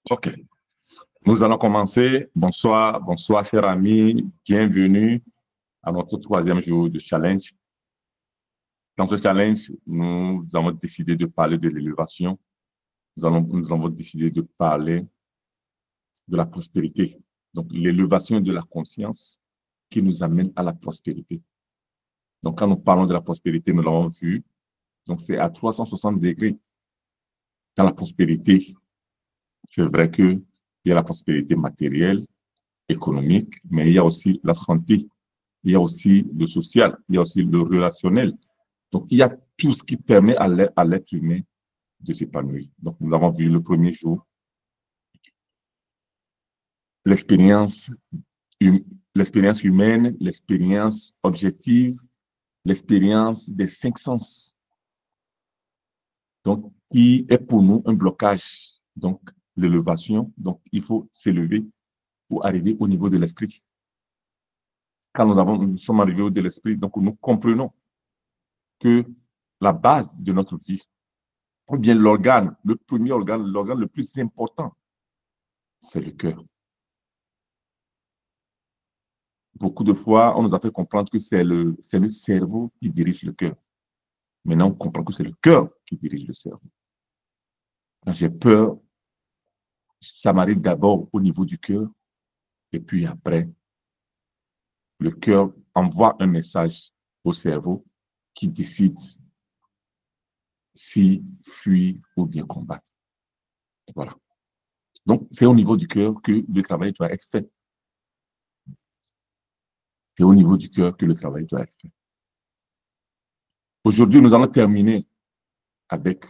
OK. Nous allons commencer. Bonsoir, bonsoir, chers amis. Bienvenue à notre troisième jour de challenge. Dans ce challenge, nous avons décidé de parler de l'élévation. Nous avons décidé de parler de la prospérité. Donc, l'élévation de la conscience qui nous amène à la prospérité. Donc, quand nous parlons de la prospérité, nous l'avons vu. Donc, c'est à 360 degrés. Dans la prospérité, c'est vrai qu'il y a la prospérité matérielle, économique, mais il y a aussi la santé, il y a aussi le social, il y a aussi le relationnel. Donc, il y a tout ce qui permet à l'être humain de s'épanouir. Donc, nous avons vu le premier jour l'expérience humaine, l'expérience objective, l'expérience des 5 sens. Donc, qui est pour nous un blocage. Donc, l'élévation. Donc, il faut s'élever pour arriver au niveau de l'esprit. Quand nous sommes arrivés au niveau de l'esprit, donc nous comprenons que la base de notre vie, ou bien l'organe, le premier organe, l'organe le plus important, c'est le cœur. Beaucoup de fois, on nous a fait comprendre que c'est le cerveau qui dirige le cœur. Maintenant, on comprend que c'est le cœur qui dirige le cerveau. Quand j'ai peur, ça m'arrive d'abord au niveau du cœur, et puis après, le cœur envoie un message au cerveau qui décide si fuir ou bien combattre. Voilà. Donc, c'est au niveau du cœur que le travail doit être fait. C'est au niveau du cœur que le travail doit être fait. Aujourd'hui, nous allons terminer avec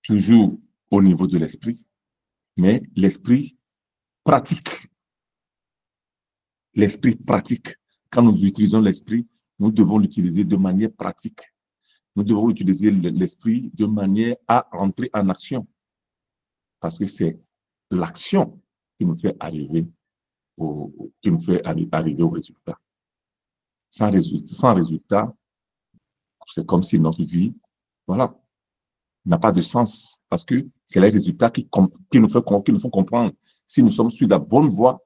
toujours au niveau de l'esprit, mais l'esprit pratique. L'esprit pratique. Quand nous utilisons l'esprit, nous devons l'utiliser de manière pratique. Nous devons utiliser l'esprit de manière à entrer en action. Parce que c'est l'action qui nous fait arriver au résultat. Sans résultat, c'est comme si notre vie, voilà, n'a pas de sens. Parce que c'est les résultats qui nous font comprendre si nous sommes sur la bonne voie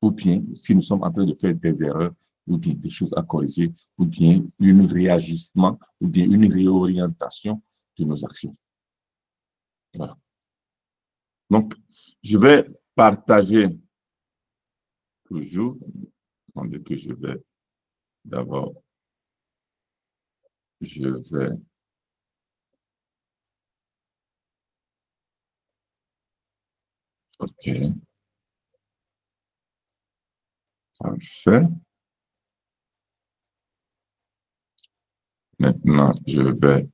ou bien si nous sommes en train de faire des erreurs ou bien des choses à corriger ou bien un réajustement ou bien une réorientation de nos actions. Voilà. Donc, je vais partager toujours, attendez que je vais d'abord, je vais OK, parfait. Maintenant, je vais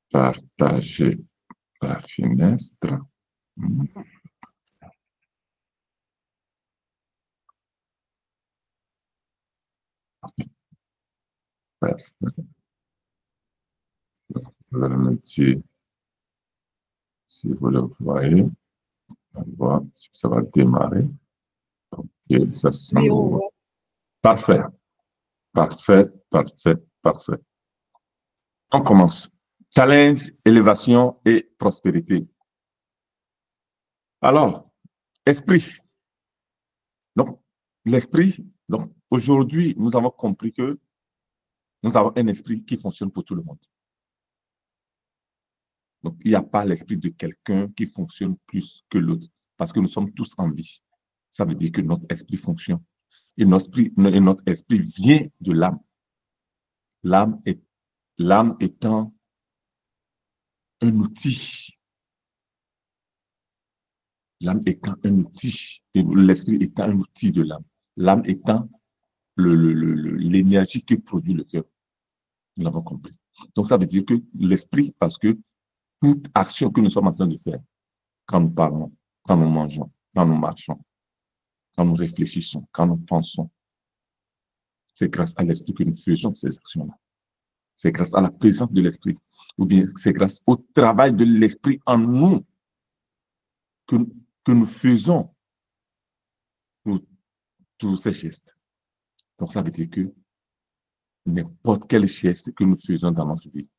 partager la fenêtre. Parfait. Je vais le mettre ici, si vous le voyez. On voit si ça va démarrer. Et ça semble. Parfait. Parfait, parfait, parfait. On commence. Challenge, élévation et prospérité. Alors, esprit. Donc, l'esprit, donc, aujourd'hui, nous avons compris que nous avons un esprit qui fonctionne pour tout le monde. Donc, il n'y a pas l'esprit de quelqu'un qui fonctionne plus que l'autre, parce que nous sommes tous en vie. Ça veut dire que notre esprit fonctionne. Et notre esprit vient de l'âme. L'âme étant un outil. L'âme étant un outil, et l'esprit étant un outil de l'âme. L'âme étant l'énergie que produit le cœur. Nous l'avons compris. Donc, ça veut dire que l'esprit, parce que toute action que nous sommes en train de faire, quand nous parlons, quand nous mangeons, quand nous marchons, quand nous réfléchissons, quand nous pensons, c'est grâce à l'esprit que nous faisons ces actions-là. C'est grâce à la présence de l'esprit, ou bien c'est grâce au travail de l'esprit en nous que nous faisons tous ces gestes. Donc, ça veut dire que n'importe quel geste que nous faisons dans notre vie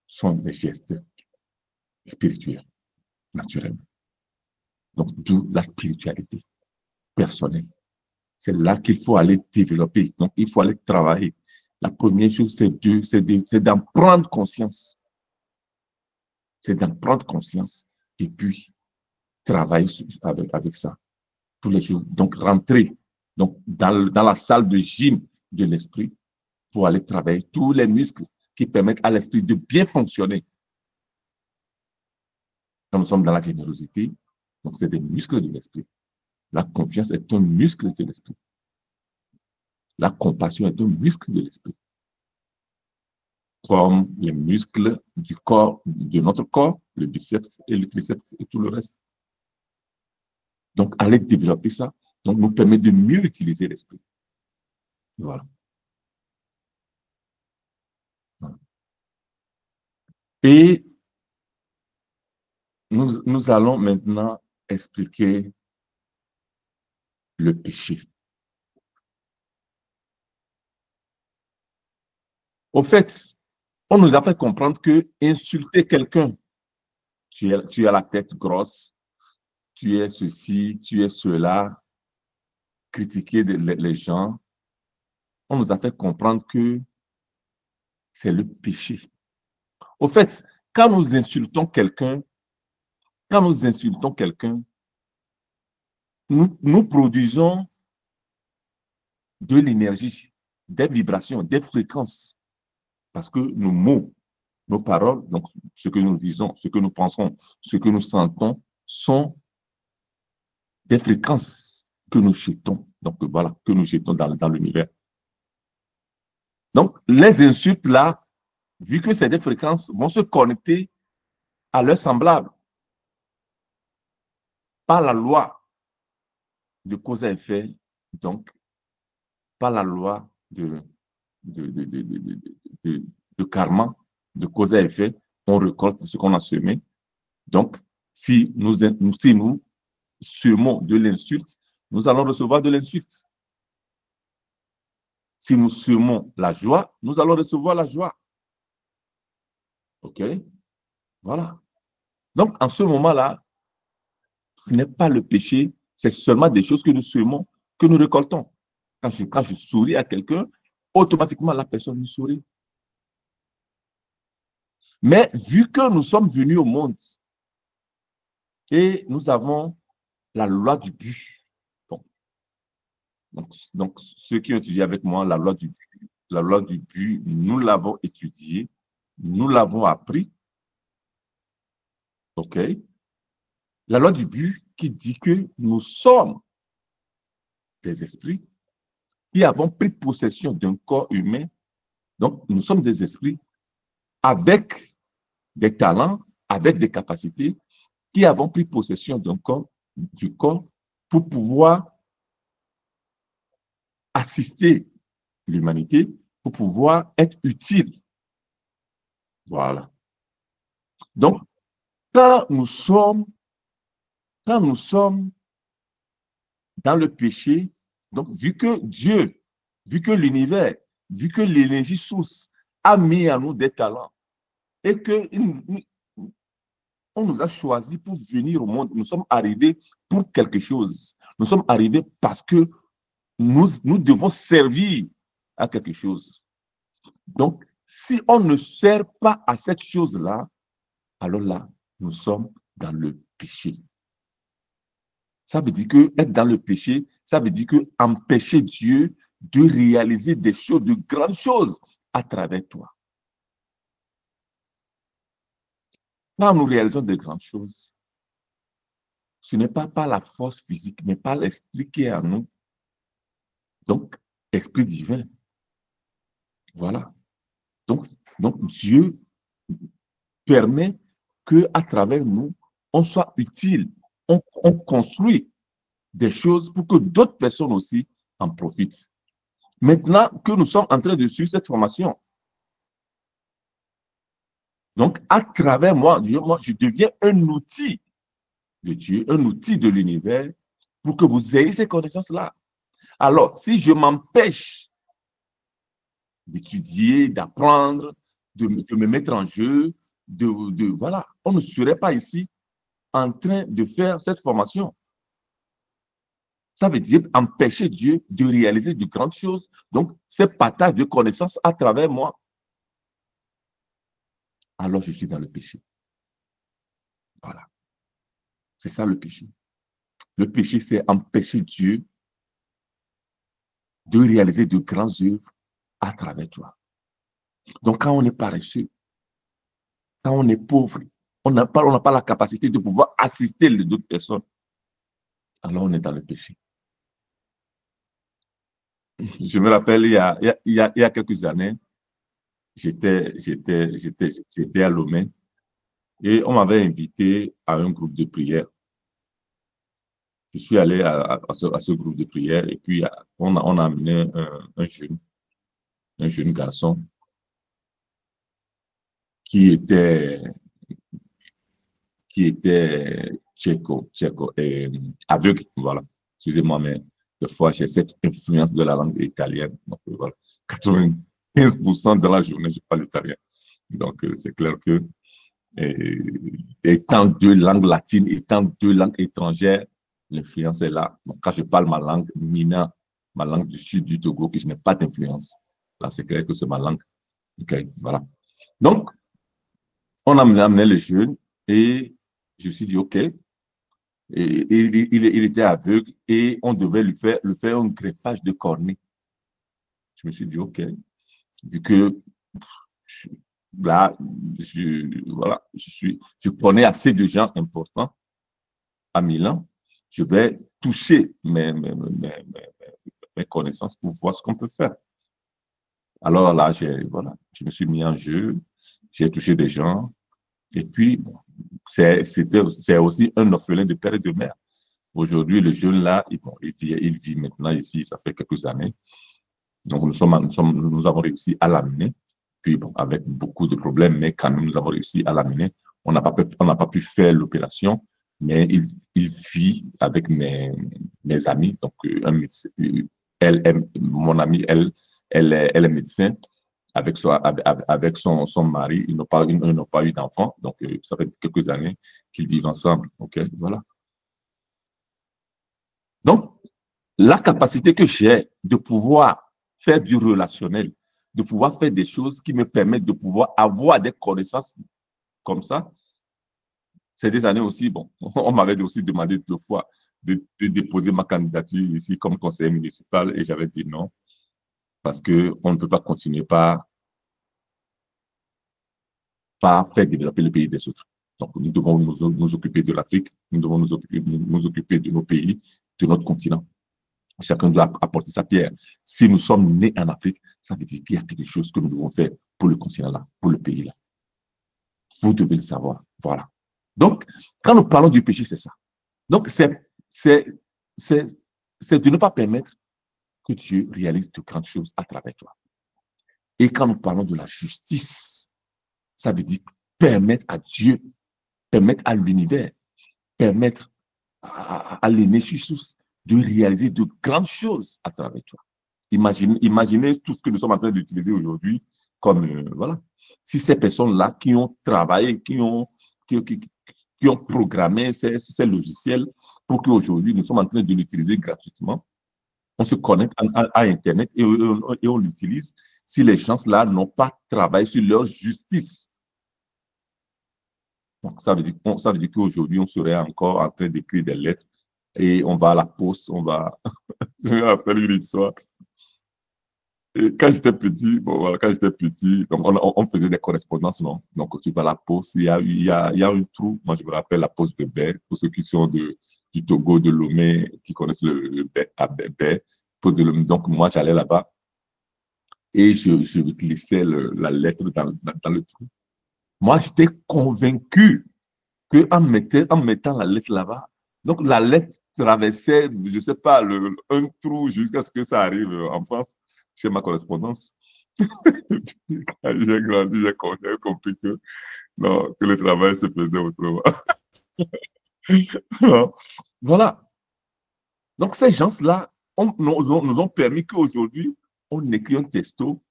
sont des gestes spirituels. naturellement. Donc, d'où la spiritualité personnelle. C'est là qu'il faut aller développer. Donc, il faut aller travailler. La première chose, c'est d'en prendre conscience. C'est d'en prendre conscience et puis travailler avec ça tous les jours. Donc, rentrer dans la salle de gym de l'esprit pour aller travailler tous les muscles qui permettent à l'esprit de bien fonctionner. Quand nous sommes dans la générosité, donc c'est des muscles de l'esprit. La confiance est un muscle de l'esprit. La compassion est un muscle de l'esprit. Comme les muscles du corps, de notre corps, le biceps et le triceps et tout le reste. Donc, aller développer ça, donc nous permet de mieux utiliser l'esprit. Voilà. Et nous allons maintenant expliquer le péché. Au fait, on nous a fait comprendre que insulter quelqu'un, tu as la tête grosse, tu es ceci, tu es cela, critiquer les gens, on nous a fait comprendre que c'est le péché. Au fait, quand nous insultons quelqu'un, nous produisons de l'énergie, des vibrations, des fréquences, parce que nos mots, nos paroles, donc ce que nous disons, ce que nous pensons, ce que nous sentons, sont des fréquences que nous jetons, donc voilà, que nous jetons dans l'univers. Donc, les insultes là, vu que c'est des fréquences, vont se connecter à leurs semblables par la loi de cause à effet, donc par la loi de, de, de, de, de karma, de cause à effet, on récolte ce qu'on a semé. Donc, si nous semons de l'insulte, nous allons recevoir de l'insulte. Si nous semons la joie, nous allons recevoir la joie. OK? Voilà. Donc, en ce moment-là, ce n'est pas le péché, c'est seulement des choses que nous semons, que nous récoltons. Quand je souris à quelqu'un, automatiquement, la personne me sourit. Mais vu que nous sommes venus au monde et nous avons la loi du but, bon, donc ceux qui ont étudié avec moi la loi du but, nous l'avons étudiée, nous l'avons appris, OK? La loi du but qui dit que nous sommes des esprits qui avons pris possession d'un corps humain. Donc, nous sommes des esprits avec des talents, avec des capacités, qui avons pris possession du corps, pour pouvoir assister l'humanité, pour pouvoir être utile. Voilà. Donc, quand nous sommes dans le péché, donc vu que Dieu, vu que l'univers, vu que l'énergie source a mis à nous des talents et que on nous a choisis pour venir au monde, nous sommes arrivés pour quelque chose. Nous sommes arrivés parce que nous devons servir à quelque chose. Donc, si on ne sert pas à cette chose-là, alors là, nous sommes dans le péché. Ça veut dire que être dans le péché, ça veut dire que empêcher Dieu de réaliser des choses, de grandes choses à travers toi. Quand nous réalisons de grandes choses, ce n'est pas par la force physique, mais par l'esprit qui est en nous. Donc, esprit divin. Voilà. Donc Dieu permet qu'à travers nous, on soit utile, on construit des choses pour que d'autres personnes aussi en profitent. Maintenant que nous sommes en train de suivre cette formation, donc à travers moi, je deviens un outil de Dieu, un outil de l'univers pour que vous ayez ces connaissances-là. Alors, si je m'empêche d'étudier, d'apprendre, de me mettre en jeu, voilà, on ne serait pas ici en train de faire cette formation. Ça veut dire empêcher Dieu de réaliser de grandes choses. Donc, c'est partage de connaissances à travers moi. Alors, je suis dans le péché. Voilà. C'est ça le péché. Le péché, c'est empêcher Dieu de réaliser de grandes œuvres à travers toi. Donc, quand on est paresseux, quand on est pauvre, on n'a pas la capacité de pouvoir assister les autres personnes, alors on est dans le péché. Je me rappelle, il y a quelques années, j'étais à Lomé et on m'avait invité à un groupe de prière. Je suis allé à ce groupe de prière et puis on a amené un jeune garçon qui était aveugle, voilà. Excusez-moi, mais des fois, j'ai cette influence de la langue italienne. Donc, voilà. 95% de la journée, je parle italien. Donc, c'est clair que, étant deux langues latines, étant deux langues étrangères, l'influence est là. Donc, quand je parle ma langue mina, ma langue du sud du Togo, que je n'ai pas d'influence, là, c'est clair que c'est ma langue. OK, voilà. Donc, on a amené les jeunes et je me suis dit, OK. Et il était aveugle et on devait lui faire un greffage de cornée. Je me suis dit, OK. Vu que là, voilà, je connais assez de gens importants à Milan, je vais toucher mes connaissances pour voir ce qu'on peut faire. Alors là, voilà, je me suis mis en jeu, j'ai touché des gens, et puis, c'est aussi un orphelin de père et de mère. Aujourd'hui, le jeune là, il vit maintenant ici, ça fait quelques années. Donc, nous avons réussi à l'amener, puis bon, avec beaucoup de problèmes, mais quand même, nous avons réussi à l'amener. On n'a pas pu faire l'opération, mais il vit avec mes amis. Donc, un médecin, mon amie, elle est médecin. Avec son mari, ils n'ont pas eu d'enfant. Donc, ça fait quelques années qu'ils vivent ensemble. OK, voilà. Donc, la capacité que j'ai de pouvoir faire du relationnel, de pouvoir faire des choses qui me permettent de pouvoir avoir des connaissances comme ça, c'est des années aussi, bon, on m'avait aussi demandé 2 fois de déposer ma candidature ici comme conseiller municipal et j'avais dit non, parce qu'on ne peut pas continuer par faire développer le pays des autres. Donc, nous devons nous occuper de l'Afrique, nous devons nous occuper de nos pays, de notre continent. Chacun doit apporter sa pierre. Si nous sommes nés en Afrique, ça veut dire qu'il y a quelque chose que nous devons faire pour le continent-là, pour le pays-là. Vous devez le savoir. Voilà. Donc, quand nous parlons du péché, c'est ça. Donc, c'est de ne pas permettre que Dieu réalise de grandes choses à travers toi. Et quand nous parlons de la justice, ça veut dire permettre à Dieu, permettre à l'univers, permettre à l'énergie de réaliser de grandes choses à travers toi. Imaginez tout ce que nous sommes en train d'utiliser aujourd'hui comme, voilà. Si ces personnes-là qui ont travaillé, qui ont programmé ces logiciels pour qu'aujourd'hui nous sommes en train de l'utiliser gratuitement, on se connecte à Internet et on l'utilise. Si les gens-là n'ont pas travaillé sur leur justice, donc ça veut dire qu'aujourd'hui, on serait encore en train d'écrire des lettres et on va à la poste, on va... Je me rappelle une histoire. Et quand j'étais petit, bon, voilà, donc on faisait des correspondances, non? Donc, tu vas à la poste, il y a un trou. Moi, je me rappelle la poste de Baie, pour ceux qui sont du Togo, de Lomé, qui connaissent le Baie, à Baie, poste de Lomé. Donc, moi, j'allais là-bas et je glissais la lettre dans le trou. Moi, j'étais convaincu qu'en mettant la lettre là-bas, donc la lettre traversait, je ne sais pas, un trou jusqu'à ce que ça arrive en France, chez ma correspondance. Quand j'ai grandi, j'ai compris que, non, que le travail se faisait autrement. Voilà. Donc, ces gens-là nous ont permis qu'aujourd'hui, on écrit un texto,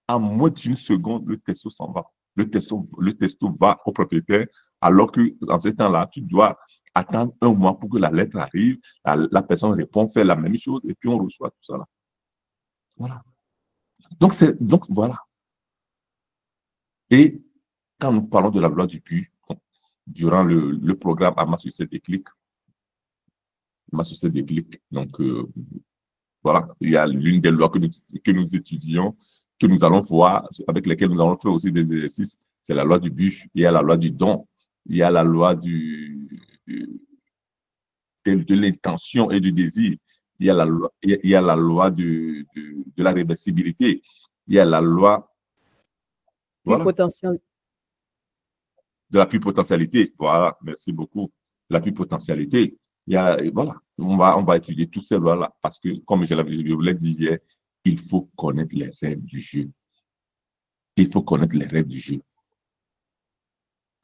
en moins d'une seconde, le texto s'en va. Le texto va au propriétaire, Alors que dans ce temps-là, tu dois attendre un mois pour que la lettre arrive, la personne répond, fait la même chose, et puis on reçoit tout ça là. Voilà. Donc voilà. Et quand nous parlons de la loi du but, durant le programme à ma succès déclic, donc voilà, il y a l'une des lois que nous étudions, que nous allons voir, avec lesquelles nous allons faire aussi des exercices, c'est la loi du but, il y a la loi du don, il y a la loi de l'intention et du désir, il y a la loi de la réversibilité, il y a la loi voilà, de la pluripotentialité. Voilà, merci beaucoup. La pluripotentialité. Voilà, on va étudier toutes ces lois-là parce que, comme je vous l'ai dit hier, il faut connaître les règles du jeu. Il faut connaître les règles du jeu.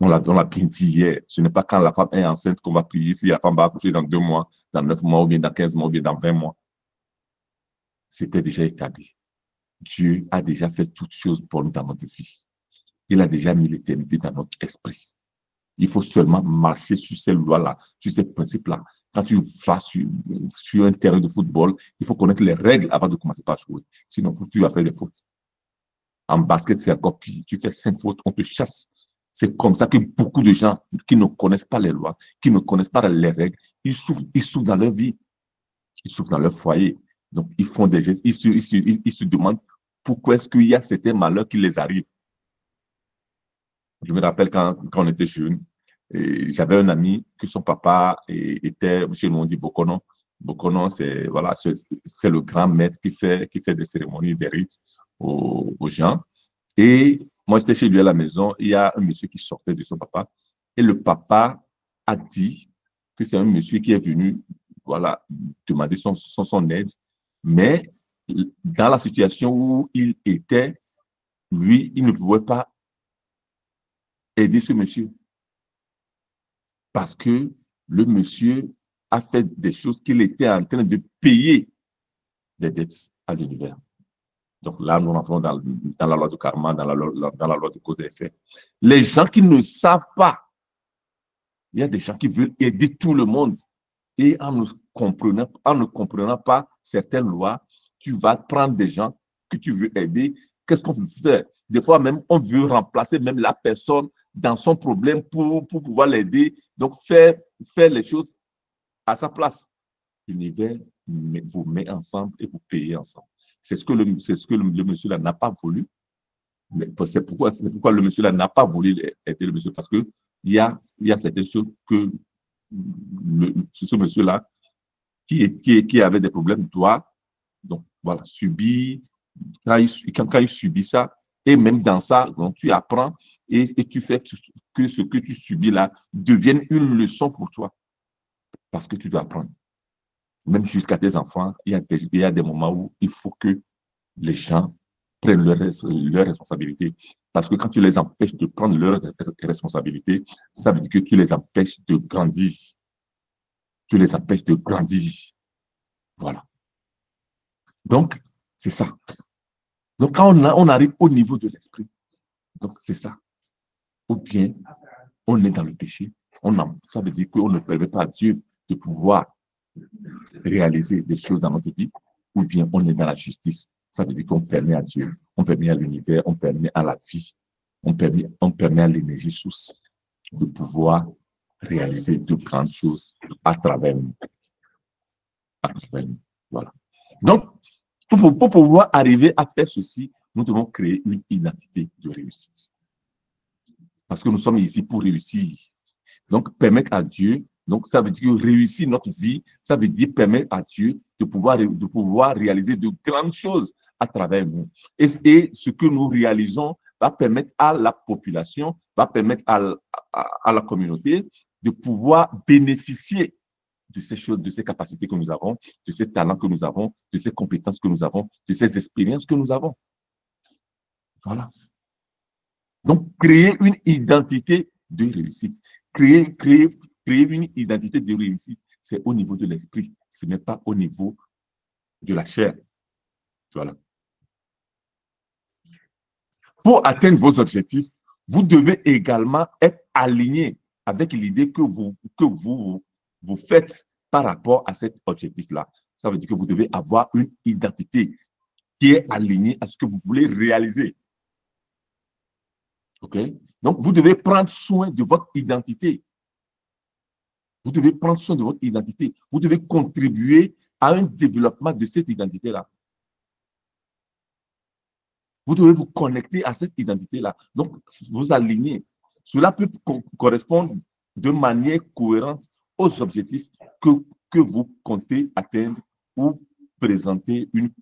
On l'a bien dit hier. Ce n'est pas quand la femme est enceinte qu'on va prier si la femme va accoucher dans 2 mois, dans 9 mois, ou bien dans 15 mois, ou bien dans 20 mois. C'était déjà établi. Dieu a déjà fait toutes choses bonnes dans notre vie. Il a déjà mis l'éternité dans notre esprit. Il faut seulement marcher sur ces lois-là, sur ces principes-là. Quand tu vas sur un terrain de football, il faut connaître les règles avant de commencer par jouer. Sinon, tu vas faire des fautes. En basket, c'est encore pire. Tu fais 5 fautes, on te chasse. C'est comme ça que beaucoup de gens qui ne connaissent pas les lois, qui ne connaissent pas les règles, ils souffrent dans leur vie, ils souffrent dans leur foyer. Donc, ils font des gestes, ils se demandent pourquoi est-ce qu'il y a certains malheurs qui les arrivent. Je me rappelle quand on était jeune, j'avais un ami que son papa était, chez nous on dit Bokonon. Bokonon, c'est voilà, c'est le grand maître qui fait des cérémonies, des rites aux gens. Et moi, j'étais chez lui à la maison, il y a un monsieur qui sortait de son papa. Et le papa a dit que c'est un monsieur qui est venu voilà, demander son aide. Mais dans la situation où il était, lui, il ne pouvait pas aider ce monsieur. Parce que le monsieur a fait des choses qu'il était en train de payer des dettes à l'univers. Donc là, nous rentrons dans la loi de karma, dans la loi de cause et effet. Les gens qui ne savent pas, il y a des gens qui veulent aider tout le monde. Et en ne comprenant pas certaines lois, tu vas prendre des gens que tu veux aider. Qu'est-ce qu'on veut faire? Des fois même, on veut remplacer même la personne dans son problème pour pouvoir l'aider. Donc, faire les choses à sa place. L'univers vous met ensemble et vous payez ensemble. C'est ce que le monsieur là n'a pas voulu. C'est pourquoi le monsieur là n'a pas voulu aider le monsieur. Parce qu'il y a certaines choses que ce monsieur-là, qui avait des problèmes, doit donc, voilà, subir. Quand il subit ça, et même dans ça, donc, tu apprends et tu fais que ce que tu subis là devienne une leçon pour toi. Parce que tu dois apprendre. Même jusqu'à tes enfants, il y a des moments où il faut que les gens prennent leurs responsabilités. Parce que quand tu les empêches de prendre leurs responsabilités, ça veut dire que tu les empêches de grandir. Tu les empêches de grandir. Voilà. Donc, c'est ça. Donc, quand on arrive au niveau de l'esprit, donc c'est ça. Ou bien, on est dans le péché. Ça veut dire qu'on ne permet pas à Dieu de pouvoir réaliser des choses dans notre vie. Ou bien, on est dans la justice. Ça veut dire qu'on permet à Dieu, on permet à l'univers, on permet à la vie, on permet à l'énergie source de pouvoir réaliser de grandes choses à travers nous. Voilà. Donc, pour pouvoir arriver à faire ceci, nous devons créer une identité de réussite. Parce que nous sommes ici pour réussir. Donc, permettre à Dieu, donc ça veut dire réussir notre vie, ça veut dire permettre à Dieu de pouvoir réaliser de grandes choses à travers nous. Et ce que nous réalisons va permettre à la population, va permettre à la communauté de pouvoir bénéficier de ces choses, de ces capacités que nous avons, de ces talents que nous avons, de ces compétences que nous avons, de ces expériences que nous avons. Voilà. Donc, créer une identité de réussite. Créer une identité de réussite, c'est au niveau de l'esprit, ce n'est pas au niveau de la chair. Voilà. Pour atteindre vos objectifs, vous devez également être aligné avec l'idée que vous faites par rapport à cet objectif-là. Ça veut dire que vous devez avoir une identité qui est alignée à ce que vous voulez réaliser. OK? Donc, vous devez prendre soin de votre identité. Vous devez prendre soin de votre identité. Vous devez contribuer à un développement de cette identité-là. Vous devez vous connecter à cette identité-là. Donc, vous aligner. Cela peut correspondre de manière cohérente aux objectifs que vous comptez atteindre ou présenter une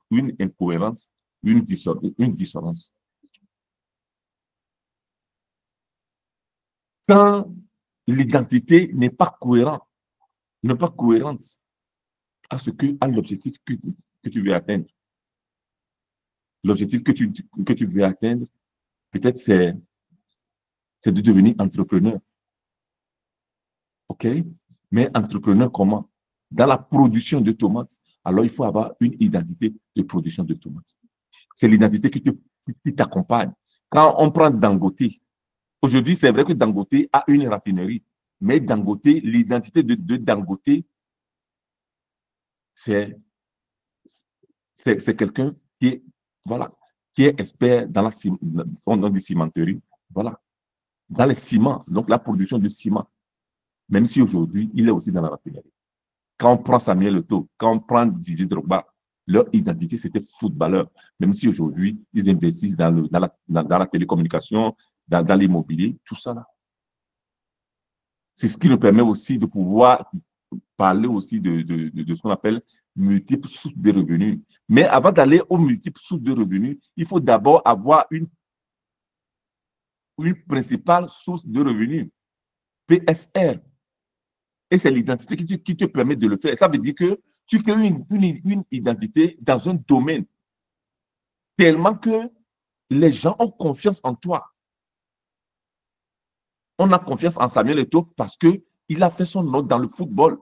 incohérence, une dissonance. Quand l'identité n'est pas cohérente à l'objectif que tu veux atteindre. L'objectif que tu veux atteindre, peut-être c'est de devenir entrepreneur. OK? Mais entrepreneur comment? Dans la production de tomates, alors il faut avoir une identité de production de tomates. C'est l'identité qui t'accompagne. Quand on prend Dangote, aujourd'hui, c'est vrai que Dangote a une raffinerie, mais Dangote, l'identité de Dangote, c'est quelqu'un qui est, voilà, qui est expert dans la cimenterie, voilà, dans les ciments, donc la production de ciment, même si aujourd'hui, il est aussi dans la raffinerie. Quand on prend Samuel Eto'o, quand on prend Didier Drogba, leur identité, c'était footballeur, même si aujourd'hui, ils investissent dans la télécommunication, dans l'immobilier, tout ça là. C'est ce qui nous permet aussi de pouvoir parler aussi de ce qu'on appelle multiples sources de revenus. Mais avant d'aller aux multiples sources de revenus, il faut d'abord avoir une principale source de revenus, PSR. Et c'est l'identité qui te permet de le faire. Ça veut dire que tu crées une identité dans un domaine tellement que les gens ont confiance en toi. On a confiance en Samuel Eto'o parce qu'il a fait son nom dans le football.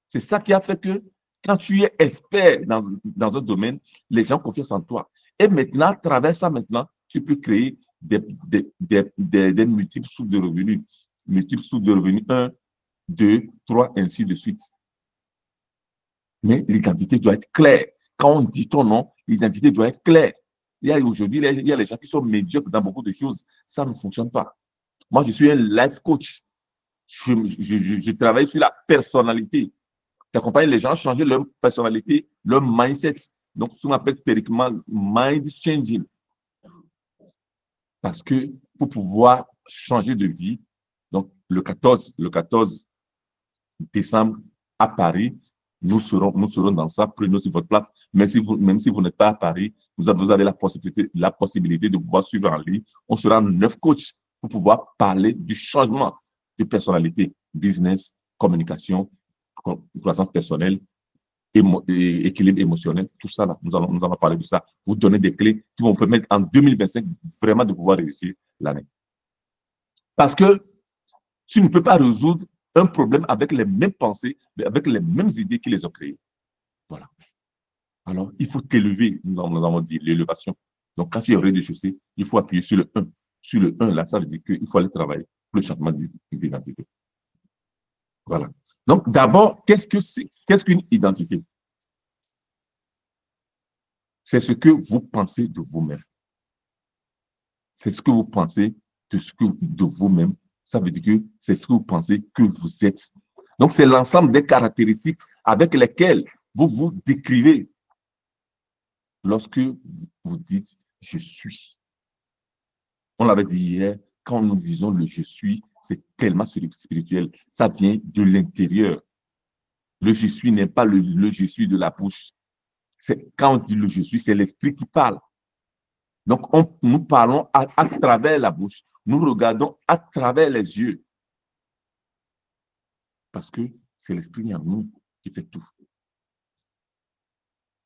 C'est ça qui a fait que quand tu es expert dans un domaine, les gens ont confiance en toi. Et maintenant, à travers ça, tu peux créer des multiples sources de revenus. Multiples sources de revenus, 1, 2, 3, ainsi de suite. Mais l'identité doit être claire. Quand on dit ton nom, l'identité doit être claire. Aujourd'hui, il y a les gens qui sont médiocres dans beaucoup de choses. Ça ne fonctionne pas. Moi, je suis un life coach. Je travaille sur la personnalité. J'accompagne les gens à changer leur personnalité, leur mindset. Donc, ce qu'on appelle théoriquement mind changing. Parce que pour pouvoir changer de vie, donc le 14 décembre à Paris, nous serons dans ça. Prenez aussi votre place. Même si vous n'êtes pas à Paris, vous avez la possibilité de pouvoir suivre en ligne. On sera 9 coachs pour pouvoir parler du changement de personnalité, business, communication, croissance personnelle, équilibre émotionnel, tout ça, là, nous allons parler de ça. Vous donner des clés qui vont vous permettre en 2025 vraiment de pouvoir réussir l'année. Parce que tu ne peux pas résoudre un problème avec les mêmes pensées, mais avec les mêmes idées qui les ont créées. Voilà. Alors, il faut t'élever, nous avons dit l'élévation. Donc, quand tu es au rez-de-chaussée, il faut appuyer sur le 1. Sur le 1, là, ça veut dire qu'il faut aller travailler pour le changement d'identité. Voilà. Donc, d'abord, qu'est-ce qu'une identité? C'est ce que vous pensez de vous-même. C'est ce que vous pensez de vous-même. Ça veut dire que c'est ce que vous pensez que vous êtes. Donc, c'est l'ensemble des caractéristiques avec lesquelles vous vous décrivez lorsque vous dites « je suis ». On l'avait dit hier, quand nous disons le « je suis », c'est tellement spirituel. Ça vient de l'intérieur. Le « je suis » n'est pas le « je suis » de la bouche. Quand on dit le « je suis », c'est l'esprit qui parle. Donc, nous parlons à travers la bouche. Nous regardons à travers les yeux. Parce que c'est l'esprit en nous qui fait tout.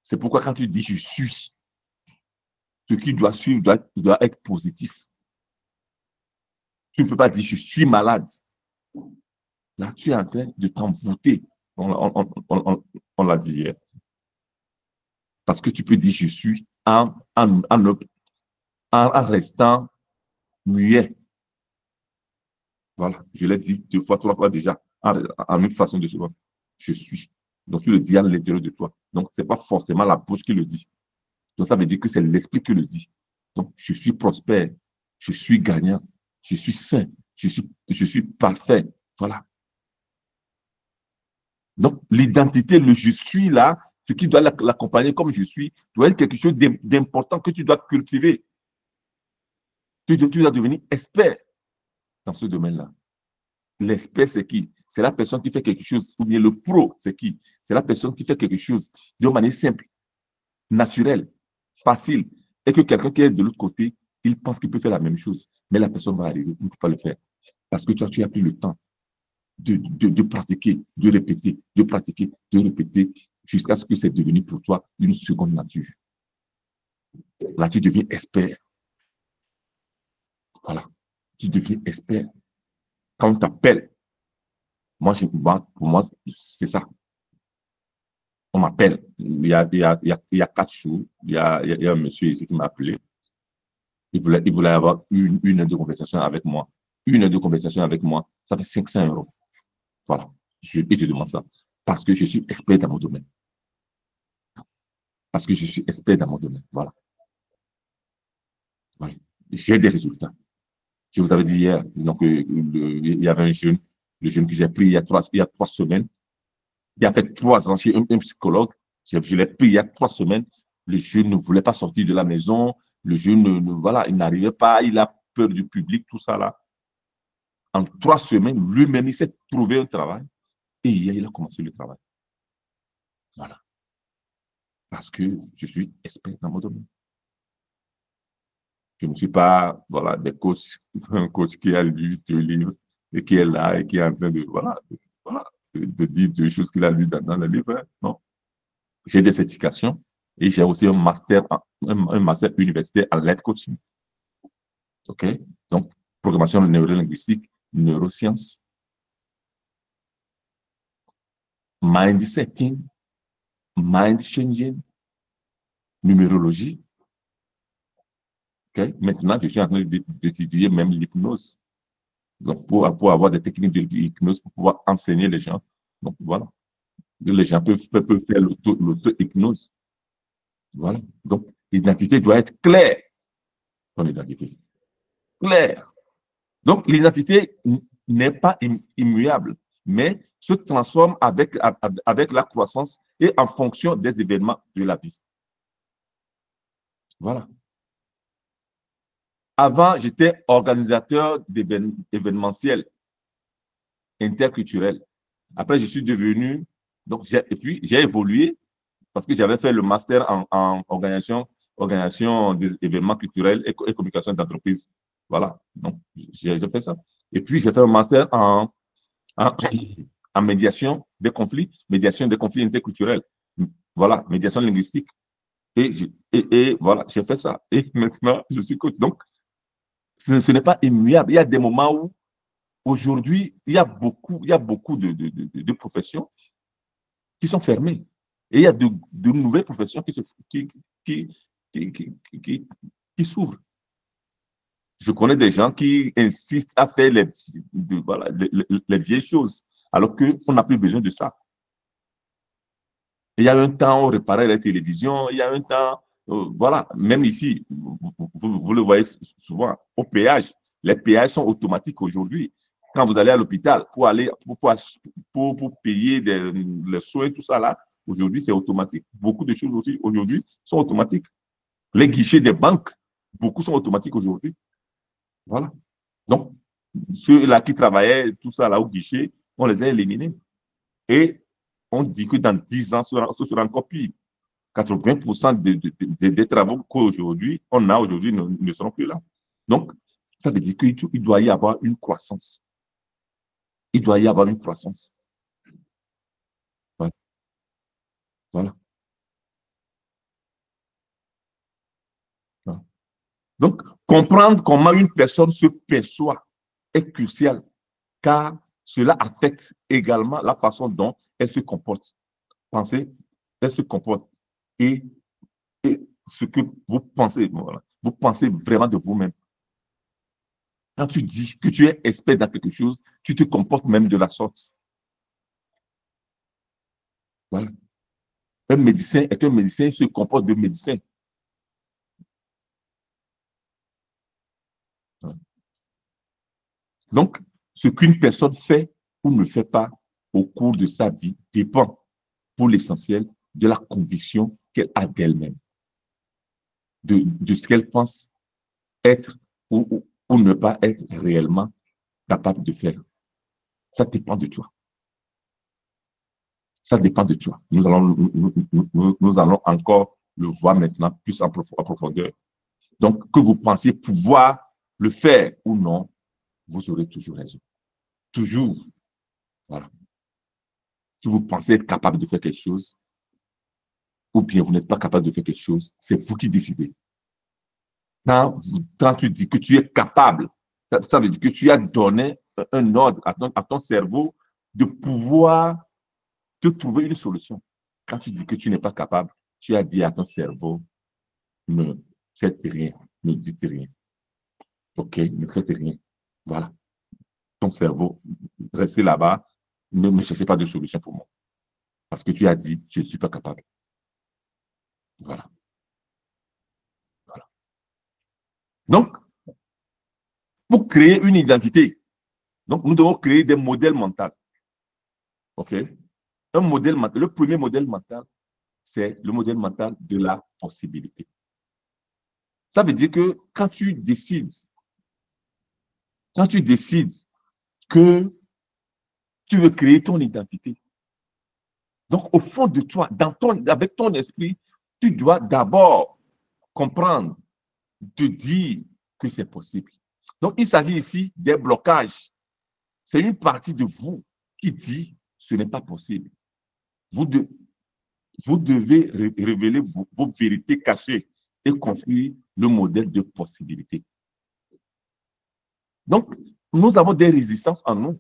C'est pourquoi quand tu dis « je suis », ce qui doit suivre doit être positif. Tu ne peux pas dire « je suis malade ». Là, tu es en train de t'envoûter. On l'a dit hier. Parce que tu peux dire « je suis » en restant muet. Voilà, je l'ai dit 2 fois, 3 fois déjà, en une façon de se voir. Je suis. Donc, tu le dis à l'intérieur de toi. Donc, ce n'est pas forcément la bouche qui le dit. Donc, ça veut dire que c'est l'esprit qui le dit. Donc, je suis prospère, je suis gagnant, je suis sain, je suis parfait. Voilà. Donc, l'identité, le je suis là, ce qui doit l'accompagner comme je suis, doit être quelque chose d'important que tu dois cultiver. Tu dois devenir expert dans ce domaine-là. L'expert, c'est qui? C'est la personne qui fait quelque chose, ou bien le pro, c'est qui? C'est la personne qui fait quelque chose de manière simple, naturelle, facile, et que quelqu'un qui est de l'autre côté, il pense qu'il peut faire la même chose, mais la personne va arriver, il ne peut pas le faire. Parce que toi, tu as pris le temps de pratiquer, de répéter, de pratiquer, de répéter, jusqu'à ce que c'est devenu pour toi une seconde nature. Là, tu deviens expert. Voilà. Tu deviens expert. Quand on t'appelle, pour moi, c'est ça. On m'appelle. Il y a 4 jours, il y a un monsieur ici qui m'a appelé. Il voulait avoir une heure de conversation avec moi. Une heure de conversation avec moi, ça fait 500 euros. Voilà. Et je demande ça. Parce que je suis expert dans mon domaine. Parce que je suis expert dans mon domaine. Voilà. Voilà. J'ai des résultats. Je vous avais dit hier, donc, il y avait un jeune, le jeune que j'ai pris il y a 3 semaines. Il a fait 3 ans chez un psychologue. Je l'ai pris il y a 3 semaines. Le jeune ne voulait pas sortir de la maison. Le jeune, voilà, il n'arrivait pas. Il a peur du public, tout ça là. En 3 semaines, lui-même, il s'est trouvé un travail. Et hier, il a commencé le travail. Voilà. Parce que je suis expert dans mon domaine. Je ne suis pas, voilà, un coach qui a lu deux livres et qui est là et qui est en train de, voilà, de dire deux choses qu'il a lues dans le livre. Hein. Non. J'ai des certifications et j'ai aussi un master universitaire en lettres coaching. OK? Donc, programmation neurolinguistique, neurosciences, mind setting, mind changing, numérologie. OK? Maintenant, je suis en train d'étudier même l'hypnose. Donc, pour avoir des techniques de l'hypnose, pour pouvoir enseigner les gens. Donc, voilà. Les gens peuvent faire l'auto-hypnose. Voilà. Donc, l'identité doit être claire. Ton identité. Claire. Donc, l'identité n'est pas immuable, mais se transforme avec la croissance et en fonction des événements de la vie. Voilà. Avant, j'étais organisateur d'événementiels interculturels. Après, je suis devenu, donc, et puis j'ai évolué parce que j'avais fait le master en organisation des événements culturels et communication d'entreprise. Voilà, donc j'ai fait ça. Et puis, j'ai fait un master en, en médiation des conflits interculturels. Voilà, médiation linguistique. Et voilà, j'ai fait ça. Et maintenant, je suis coach. Donc, ce n'est pas immuable. Il y a des moments où, aujourd'hui, il y a beaucoup de professions qui sont fermées. Et il y a de nouvelles professions qui, qui, qui, qui s'ouvrent. Je connais des gens qui insistent à faire voilà, les vieilles choses, alors qu'on n'a plus besoin de ça. Il y a un temps, on réparait les télévisions, il y a un temps, voilà, même ici, vous le voyez souvent, au péage, les péages sont automatiques aujourd'hui. Quand vous allez à l'hôpital pour payer les soins et tout ça là, aujourd'hui, c'est automatique. Beaucoup de choses aussi aujourd'hui sont automatiques. Les guichets des banques, beaucoup sont automatiques aujourd'hui. Voilà. Donc, ceux-là qui travaillaient, tout ça là au guichet, on les a éliminés. Et on dit que dans 10 ans, ce sera encore pire. 80% des travaux qu'aujourd'hui, on a aujourd'hui ne seront plus là. Donc, ça veut dire qu'il doit y avoir une croissance. Il doit y avoir une croissance. Voilà. Voilà. Voilà. Donc, comprendre comment une personne se perçoit est crucial, car cela affecte également la façon dont elle se comporte. Pensez, elle se comporte et, et ce que vous pensez, voilà. Vous pensez vraiment de vous-même. Quand tu dis que tu es expert dans quelque chose, tu te comportes même de la sorte. Voilà. Un médecin est un médecin, il se comporte de médecin. Donc, ce qu'une personne fait ou ne fait pas au cours de sa vie dépend, pour l'essentiel, de la conviction qu'elle a d'elle-même, de ce qu'elle pense être ou ne pas être réellement capable de faire. Ça dépend de toi. Ça dépend de toi. Nous allons encore le voir maintenant plus en profondeur. Donc, que vous pensiez pouvoir le faire ou non, vous aurez toujours raison. Toujours. Voilà. Si vous pensez être capable de faire quelque chose, ou bien vous n'êtes pas capable de faire quelque chose, c'est vous qui décidez. Quand tu dis que tu es capable, ça veut dire que tu as donné un ordre à ton cerveau de pouvoir te trouver une solution. Quand tu dis que tu n'es pas capable, tu as dit à ton cerveau, ne faites rien, ne dites rien. OK, ne faites rien. Voilà. Ton cerveau, restez là-bas, ne cherchez pas de solution pour moi. Parce que tu as dit, je ne suis pas capable. Voilà. Voilà. Donc, pour créer une identité, donc nous devons créer des modèles mentaux. OK? Un modèle mental. Le premier modèle mental, c'est le modèle mental de la possibilité. Ça veut dire que quand tu décides que tu veux créer ton identité, donc au fond de toi, avec ton esprit, tu dois d'abord comprendre, te dire que c'est possible. Donc il s'agit ici des blocages. C'est une partie de vous qui dit ce n'est pas possible. Vous, vous devez révéler vos vérités cachées et construire le modèle de possibilité. Donc, nous avons des résistances en nous.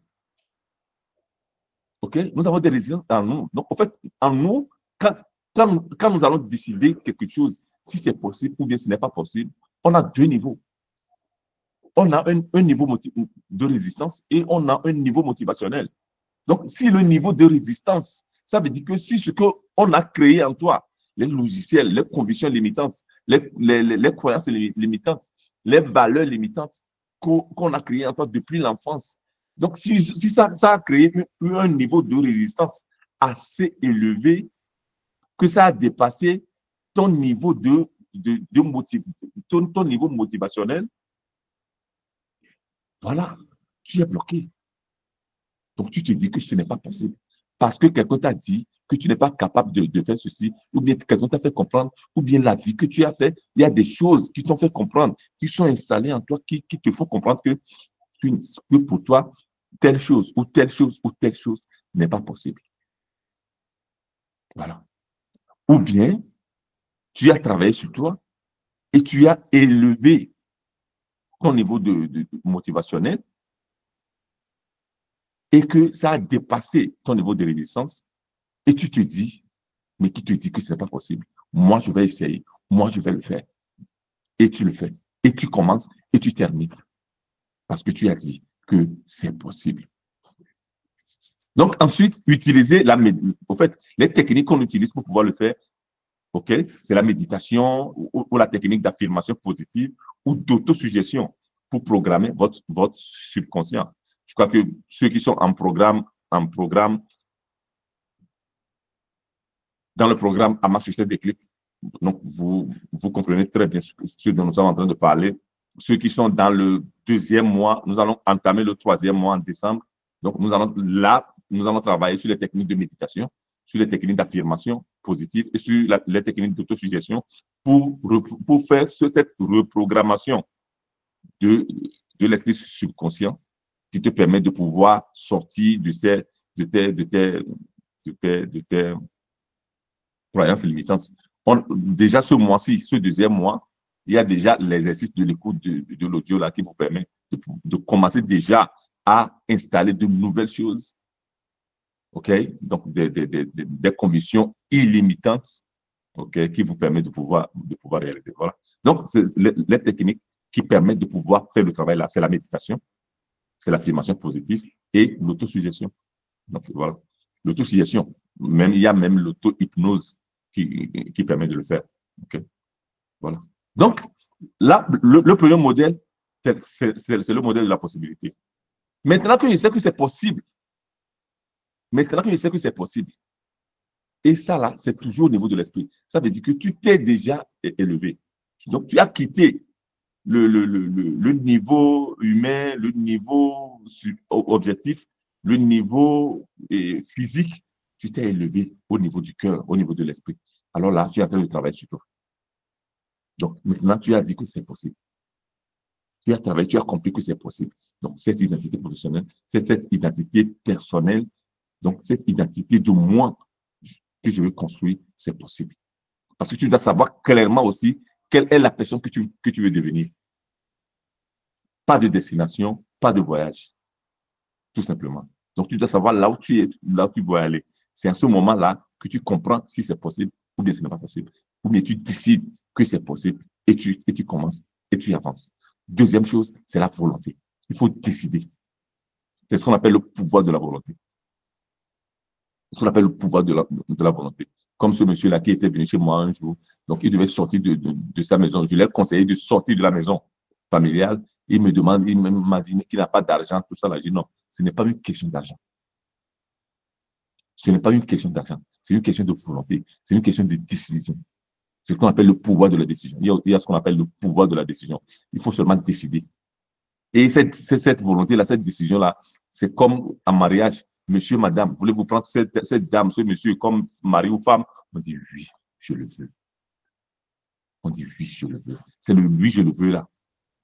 OK? Nous avons des résistances en nous. Donc, en fait, en nous, quand nous allons décider quelque chose, si c'est possible ou bien ce n'est pas possible, on a deux niveaux. On a un niveau de résistance et on a un niveau motivationnel. Donc, si le niveau de résistance, ça veut dire que si ce qu'on a créé en toi, les logiciels, les convictions limitantes, les croyances limitantes, les valeurs limitantes qu'on a créées en toi depuis l'enfance. Donc, si ça a créé un niveau de résistance assez élevé, que ça a dépassé ton niveau ton niveau motivationnel, voilà, tu es bloqué. Donc, tu te dis que ce n'est pas possible. Parce que quelqu'un t'a dit que tu n'es pas capable de faire ceci, ou bien quelqu'un t'a fait comprendre, ou bien la vie que tu as fait, il y a des choses qui t'ont fait comprendre, qui sont installées en toi, qui te font comprendre que pour toi, telle chose, ou telle chose, ou telle chose n'est pas possible. Voilà. Ou bien, tu as travaillé sur toi et tu as élevé ton niveau de motivationnel et que ça a dépassé ton niveau de résistance et tu te dis, mais qui te dit que ce n'est pas possible? Moi, je vais essayer. Moi, je vais le faire. Et tu le fais. Et tu commences et tu termines. Parce que tu as dit que c'est possible. Donc, ensuite, utiliser en fait, les techniques qu'on utilise pour pouvoir le faire, OK, c'est la méditation ou la technique d'affirmation positive ou d'autosuggestion pour programmer votre subconscient. Je crois que ceux qui sont dans le programme À ma succès déclic, donc vous comprenez très bien ce dont nous sommes en train de parler. Ceux qui sont dans le deuxième mois, nous allons entamer le troisième mois en décembre. Donc, nous allons travailler sur les techniques de méditation, sur les techniques d'affirmation positive et sur les techniques d'autosuggestion pour faire cette reprogrammation de l'esprit subconscient qui te permet de pouvoir sortir de tes croyances limitantes. Déjà ce mois-ci, ce deuxième mois, il y a déjà l'exercice de l'écoute de l'audio là qui vous permet de commencer déjà à installer de nouvelles choses, OK? Donc, des convictions illimitantes, OK, qui vous permettent de pouvoir réaliser. Voilà. Donc, les techniques qui permettent de pouvoir faire le travail là. C'est la méditation, c'est l'affirmation positive et l'autosuggestion. Donc voilà, l'autosuggestion. Même, il y a même l'auto-hypnose qui permet de le faire. Okay? Voilà. Donc, là, le premier modèle, c'est le modèle de la possibilité. Maintenant que je sais que c'est possible, et ça là, c'est toujours au niveau de l'esprit. Ça veut dire que tu t'es déjà élevé. Donc, tu as quitté le niveau humain, le niveau objectif, le niveau physique, tu t'es élevé au niveau du cœur, au niveau de l'esprit. Alors là, tu es en train de travailler sur toi. Donc, maintenant, tu as dit que c'est possible. Tu as travaillé, tu as compris que c'est possible. Donc, cette identité professionnelle, c'est cette identité personnelle, donc cette identité de moi que je veux construire, c'est possible. Parce que tu dois savoir clairement aussi quelle est la personne que tu veux devenir. Pas de destination, pas de voyage, tout simplement. Donc, tu dois savoir là où tu es, là où tu veux aller. C'est à ce moment-là que tu comprends si c'est possible ou bien ce n'est pas possible. Ou bien tu décides que c'est possible et tu commences et tu avances. Deuxième chose, c'est la volonté. Il faut décider. C'est ce qu'on appelle le pouvoir de la volonté. Ce qu'on appelle le pouvoir de la volonté. Comme ce monsieur-là qui était venu chez moi un jour, donc il devait sortir de sa maison. Je lui ai conseillé de sortir de la maison familiale. Il me demande, il m'a dit qu'il n'a pas d'argent, tout ça. Là, je dis non, ce n'est pas une question d'argent. Ce n'est pas une question d'argent. C'est une question de volonté. C'est une question de décision. C'est ce qu'on appelle le pouvoir de la décision. Il y a ce qu'on appelle le pouvoir de la décision. Il faut seulement décider. Et cette volonté-là, cette décision-là, c'est comme en mariage. Monsieur, madame, voulez-vous prendre cette dame, ce monsieur comme mari ou femme? On dit oui, je le veux. On dit oui, je le veux. C'est le oui, je le veux là.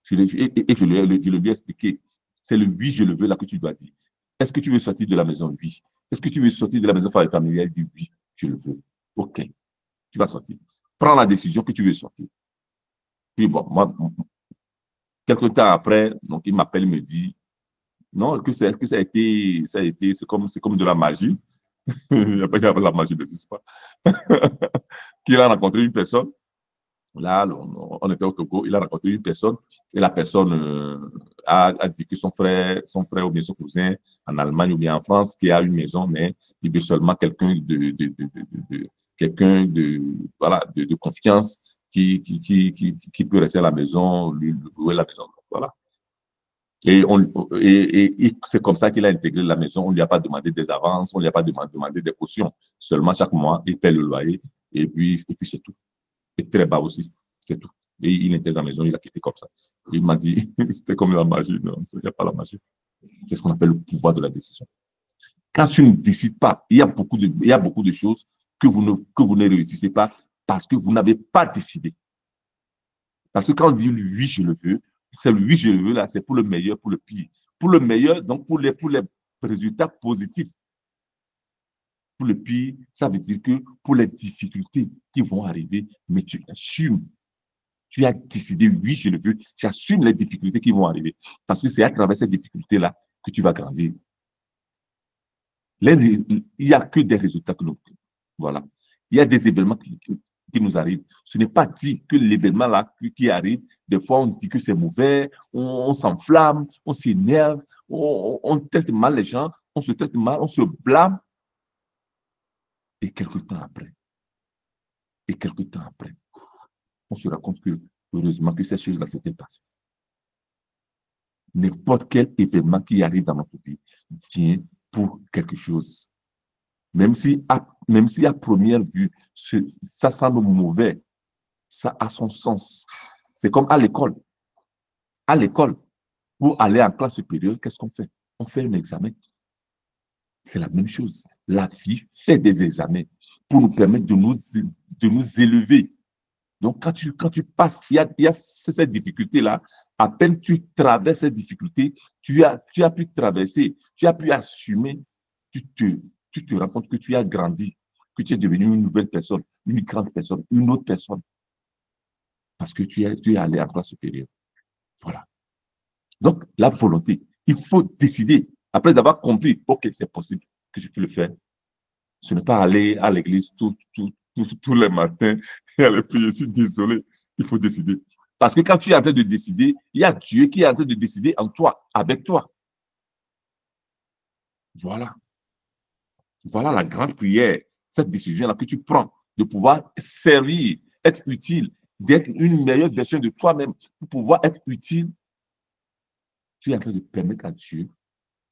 Je le lui ai expliqué. C'est le oui, je le veux là que tu dois dire. Est-ce que tu veux sortir de la maison? Oui. Est-ce que tu veux sortir de la maison familiale? Dit oui, je le veux. OK, tu vas sortir. Prends la décision que tu veux sortir. Puis bon, moi, quelques temps après, donc il m'appelle, il me dit, non, que ça a été, c'est comme de la magie. Il n'y a pas de la magie, n'existe pas. Qu'il a rencontré une personne. Là, on était au Togo, il a rencontré une personne et la personne a dit que son frère ou bien son cousin en Allemagne ou bien en France qui a une maison, mais il veut seulement quelqu'un voilà, de confiance qui peut rester à la maison, lui louer la maison. Voilà. Et c'est comme ça qu'il a intégré la maison. On ne lui a pas demandé des avances, on ne lui a pas demandé des cautions. Seulement, chaque mois, il paie le loyer et puis c'est tout. Et très bas aussi, c'est tout. Et il intègre la maison, il a quitté comme ça. Il m'a dit, c'était comme la magie. Non, il n'y a pas la magie. C'est ce qu'on appelle le pouvoir de la décision. Quand tu ne décides pas, il y a beaucoup de choses que vous ne réussissez pas parce que vous n'avez pas décidé. Parce que quand on dit oui, je le veux, c'est le oui, je le veux, là, c'est pour le meilleur, pour le pire. Pour le meilleur, donc pour les résultats positifs. Pour le pire, ça veut dire que pour les difficultés qui vont arriver, mais tu assumes. Tu as décidé, oui, je le veux, tu assumes les difficultés qui vont arriver. Parce que c'est à travers ces difficultés-là que tu vas grandir. Il n'y a que des résultats que nous. Voilà. Il y a des événements qui nous arrivent. Ce n'est pas dit que l'événement là qui arrive, des fois on dit que c'est mauvais, on s'enflamme, on s'énerve, on traite mal les gens, on se traite mal, on se blâme. Et quelque temps après, on se rend compte que heureusement que ces choses-là s'étaient passées. N'importe quel événement qui arrive dans notre vie vient pour quelque chose. Même si à première vue, ça semble mauvais, ça a son sens. C'est comme à l'école. À l'école, pour aller en classe supérieure, qu'est-ce qu'on fait? On fait un examen. C'est la même chose. La vie fait des examens pour nous permettre de nous élever. Donc, quand tu passes, il y a cette difficulté-là. À peine tu traverses cette difficulté, tu as pu traverser, tu as pu assumer, tu te rends compte que tu as grandi, que tu es devenu une nouvelle personne, une grande personne, une autre personne. Parce que tu es allé en classe supérieure. Voilà. Donc, la volonté, il faut décider, après avoir compris, OK, c'est possible que je peux le faire. Ce n'est pas aller à l'église tous les matins et aller prier. Je suis désolé, il faut décider. Parce que quand tu es en train de décider, il y a Dieu qui est en train de décider en toi, avec toi. Voilà. Voilà la grande prière, cette décision-là que tu prends, de pouvoir servir, être utile, d'être une meilleure version de toi-même, pour pouvoir être utile. Tu es en train de permettre à Dieu,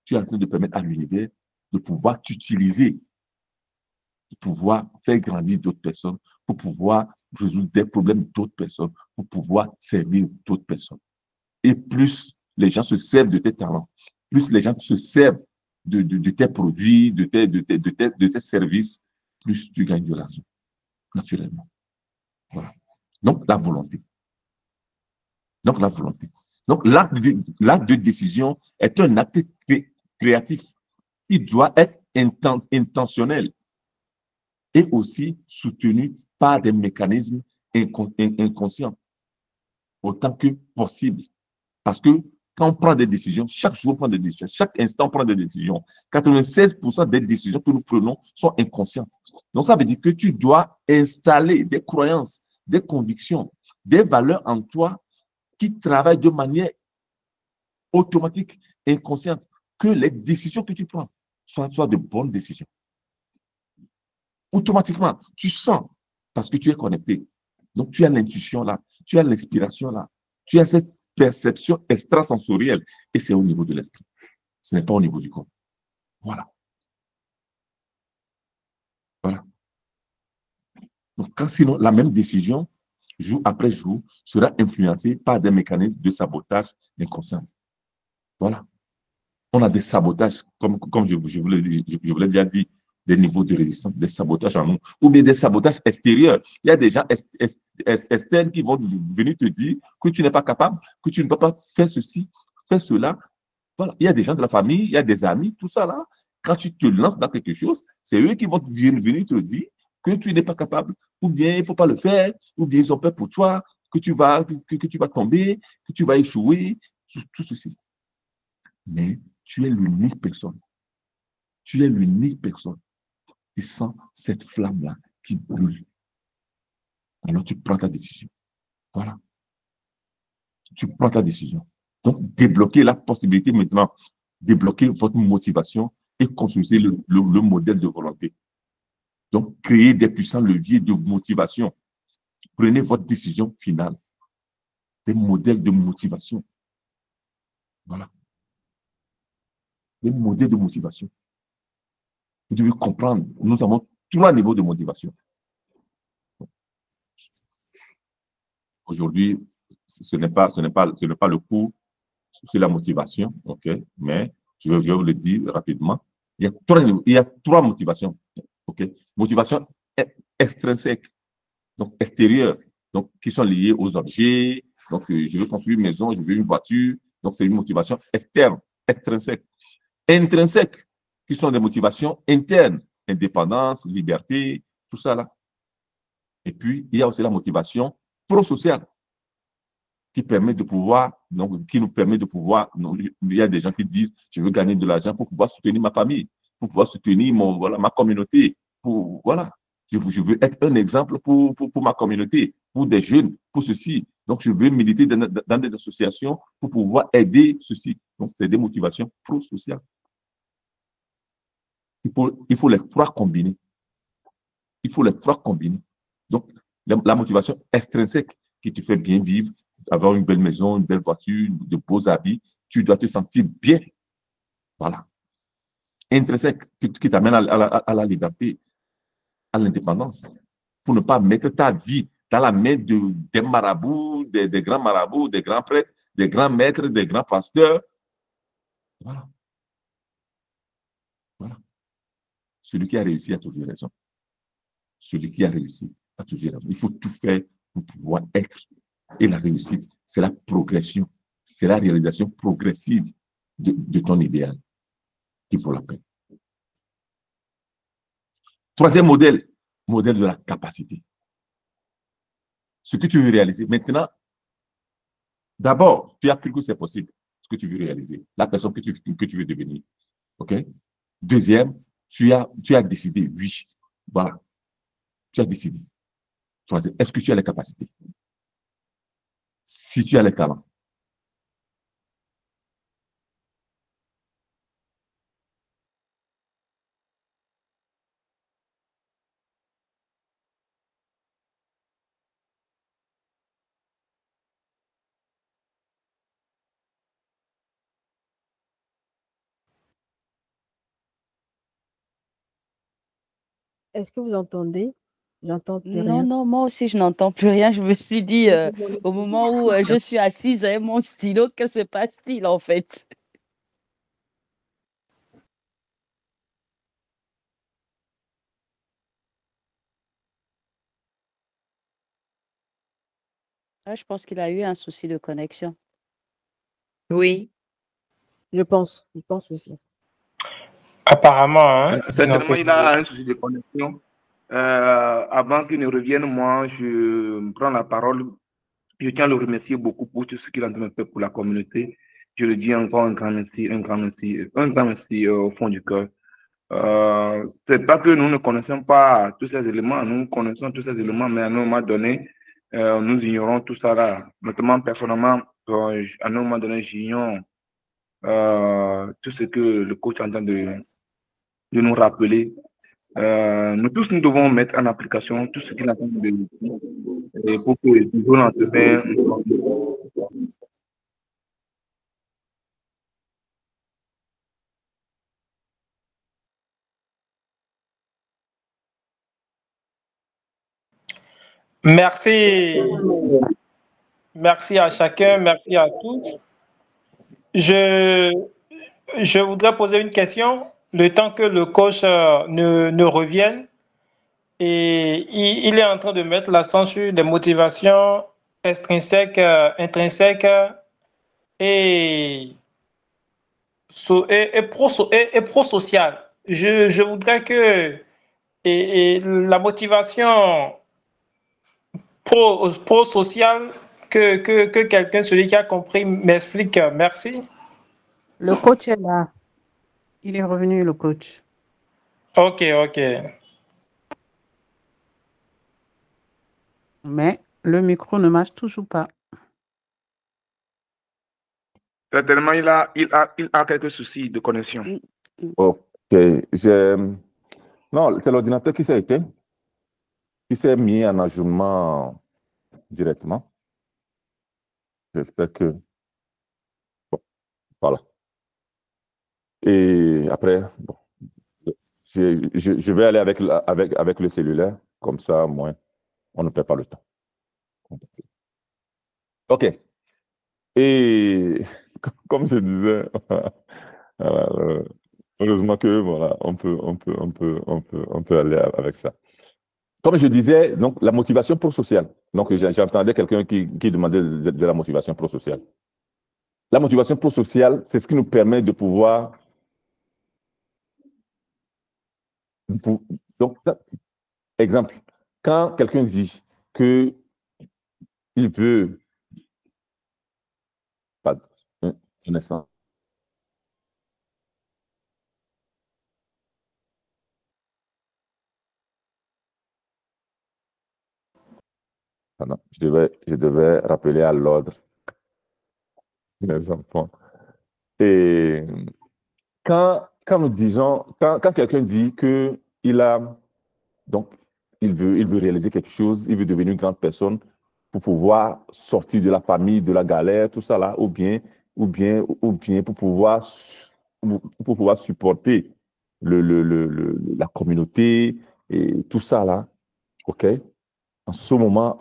tu es en train de permettre à l'univers de pouvoir t'utiliser, de pouvoir faire grandir d'autres personnes, pour pouvoir résoudre des problèmes d'autres personnes, pour pouvoir servir d'autres personnes. Et plus les gens se servent de tes talents, plus les gens se servent de tes produits, de tes services, plus tu gagnes de l'argent, naturellement. Voilà. Donc, la volonté. Donc, la volonté. Donc, l'acte de décision est un acte créatif. Il doit être intentionnel et aussi soutenu par des mécanismes inconscients, autant que possible. Parce que quand on prend des décisions, chaque jour on prend des décisions, chaque instant on prend des décisions. 96% des décisions que nous prenons sont inconscientes. Donc ça veut dire que tu dois installer des croyances, des convictions, des valeurs en toi qui travaillent de manière automatique, inconsciente, que les décisions que tu prends soient de bonnes décisions. Automatiquement, tu sens parce que tu es connecté. Donc tu as l'intuition là, tu as l'inspiration là, tu as cette perception extrasensorielle et c'est au niveau de l'esprit. Ce n'est pas au niveau du corps. Voilà. Voilà. Donc, quand sinon, la même décision, jour après jour, sera influencée par des mécanismes de sabotage inconscient. Voilà. On a des sabotages, comme je vous l'ai déjà dit, des niveaux de résistance, des sabotages en nous, ou bien des sabotages extérieurs. Il y a des gens externes qui vont venir te dire que tu n'es pas capable, que tu ne peux pas faire ceci, faire cela. Voilà. Il y a des gens de la famille, il y a des amis, tout ça là. Quand tu te lances dans quelque chose, c'est eux qui vont venir te dire que tu n'es pas capable, ou bien il ne faut pas le faire, ou bien ils ont peur pour toi, que tu vas tomber, que tu vas échouer, tout ceci. Mais tu es l'unique personne. Tu es l'unique personne qui sent cette flamme-là qui brûle. Alors tu prends ta décision. Voilà. Tu prends ta décision. Donc, débloquer la possibilité maintenant, débloquer votre motivation et construire le modèle de volonté. Donc, créer des puissants leviers de motivation. Prenez votre décision finale. Des modèles de motivation. Voilà. Des modèles de motivation. Vous devez comprendre, nous avons trois niveaux de motivation. Aujourd'hui, ce n'est pas le cours sur la motivation, ok, mais je vais vous le dire rapidement. Il y a trois motivations, ok. Motivation extrinsèque, donc extérieure, donc qui sont liées aux objets. Donc, je veux construire une maison, je veux une voiture. Donc, c'est une motivation externe, extrinsèque. Intrinsèque, qui sont des motivations internes, indépendance, liberté, tout ça là. Et puis, il y a aussi la motivation prosociale qui permet de pouvoir, donc, qui nous permet de pouvoir, donc, il y a des gens qui disent, je veux gagner de l'argent pour pouvoir soutenir ma famille, pour pouvoir soutenir voilà, ma communauté, voilà. Je veux être un exemple pour ma communauté, pour des jeunes, pour ceci. Donc, je veux militer dans des associations pour pouvoir aider ceci. Donc, c'est des motivations pro-sociales. Il faut les trois combiner. Il faut les trois combiner. Donc, la motivation extrinsèque qui te fait bien vivre, avoir une belle maison, une belle voiture, de beaux habits, tu dois te sentir bien. Voilà. Intrinsèque qui t'amène à la liberté, à l'indépendance, pour ne pas mettre ta vie dans la main des marabouts, des grands marabouts, des grands prêtres, des grands maîtres, des grands pasteurs. Voilà. Voilà. Celui qui a réussi a toujours raison. Celui qui a réussi a toujours raison. Il faut tout faire pour pouvoir être. Et la réussite, c'est la progression. C'est la réalisation progressive de ton idéal qui vaut la peine. Troisième modèle, modèle de la capacité. Ce que tu veux réaliser. Maintenant, d'abord, tu as cru que c'est possible, ce que tu veux réaliser, la personne que tu veux devenir. OK? Deuxième, tu as décidé, oui. Voilà. Tu as décidé. Troisième, est-ce que tu as les capacités? si tu as les talents. Est-ce que vous entendez? J'entends plus Non, rien. non, moi aussi, je n'entends plus rien. Je me suis dit, au moment où je suis assise avec mon stylo, que se passe-t-il en fait? Ah, je pense qu'il a eu un souci de connexion. Oui. Je pense aussi. Apparemment, hein, de Certainement, notre il a niveau. un souci de connexion. Avant qu'il ne revienne, moi, je prends la parole. Je tiens à le remercier beaucoup pour tout ce qu'il a fait pour la communauté. Je le dis encore un grand merci, un grand merci, un grand merci au fond du cœur. C'est pas que nous ne connaissons pas tous ces éléments, nous connaissons tous ces éléments, mais à un moment donné, nous ignorons tout ça là. Notamment, personnellement, à un moment donné, j'ignore tout ce que le coach est en train de nous rappeler. Nous tous, nous devons mettre en application tout ce qu'il est en train de dire et pour que du jour au lendemain, Merci. Merci à chacun, merci à tous. Je, je voudrais poser une question. Le temps que le coach ne revienne, et il est en train de mettre l'accent sur les motivations extrinsèques, intrinsèques et, et pro-sociales. Je voudrais que et la motivation pro-sociale, que quelqu'un, celui qui a compris, m'explique. Merci. Le coach est là. Il est revenu, le coach. Ok, ok. Mais le micro ne marche toujours pas. certainement, il a quelques soucis de connexion. Ok. Non, c'est l'ordinateur qui s'est éteint, qui s'est mis en ajournement directement. J'espère que... Bon, voilà. Et après, bon, je vais aller avec le cellulaire, comme ça, moins, on ne perd pas le temps. OK. Et comme je disais, voilà, heureusement que voilà, on peut aller avec ça. Comme je disais, donc la motivation pro-sociale. Donc j'entendais quelqu'un qui demandait de la motivation pro-sociale. La motivation pro-sociale, c'est ce qui nous permet de pouvoir. Donc, exemple, quand quelqu'un dit que il veut, pas un instant. Pardon, je devais rappeler à l'ordre les enfants. Et quand nous disons, quand quelqu'un dit que il a, donc, il veut réaliser quelque chose, il veut devenir une grande personne pour pouvoir sortir de la famille, de la galère, tout ça là, ou bien pour pouvoir supporter la communauté et tout ça là, ok? En ce moment,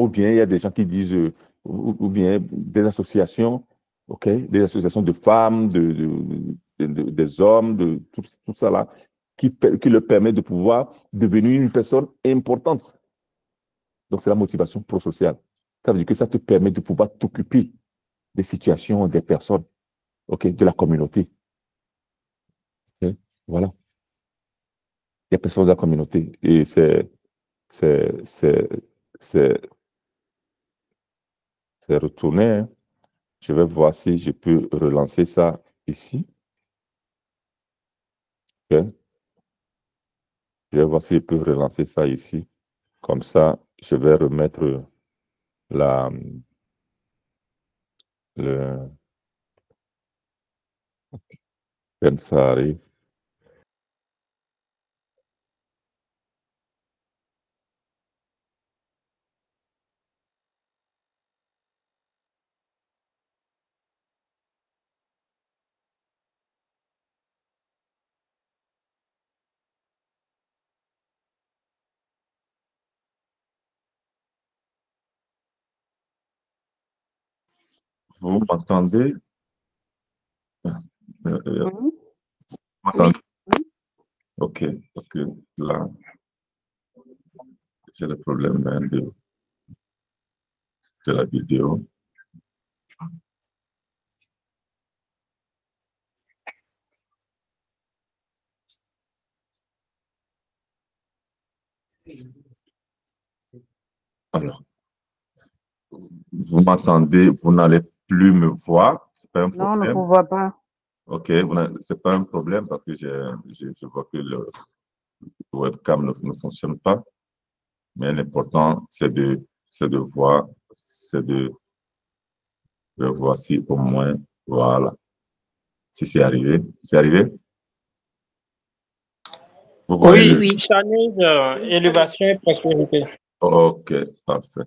ou bien il y a des gens qui disent, ou bien des associations, ok? Des associations de femmes, des hommes, de tout ça là, qui leur permet de pouvoir devenir une personne importante. Donc, c'est la motivation pro-sociale. Ça veut dire que ça te permet de pouvoir t'occuper des situations, des personnes, ok, de la communauté. Ok. Voilà. Il y a personne de la communauté. Et c'est, c'est retourné, hein. Je vais voir si je peux relancer ça ici. Ok. Je vais voir si je peux relancer ça ici. Comme ça, je vais remettre la, Le Pensari. Vous m'entendez? Mhm. M'entendez? Oui. Ok, parce que là, j'ai le problème de la vidéo. Alors, vous m'entendez, vous n'allez plus me voir, c'est pas un Non, on ne problème. vous voit pas. Ok, c'est pas un problème parce que je vois que le webcam ne fonctionne pas, mais l'important c'est de voir si au moins, voilà, si c'est arrivé. C'est arrivé? Vous voyez Oui, Oui, le... oui. challenge, élévation et prospérité. Ok, parfait.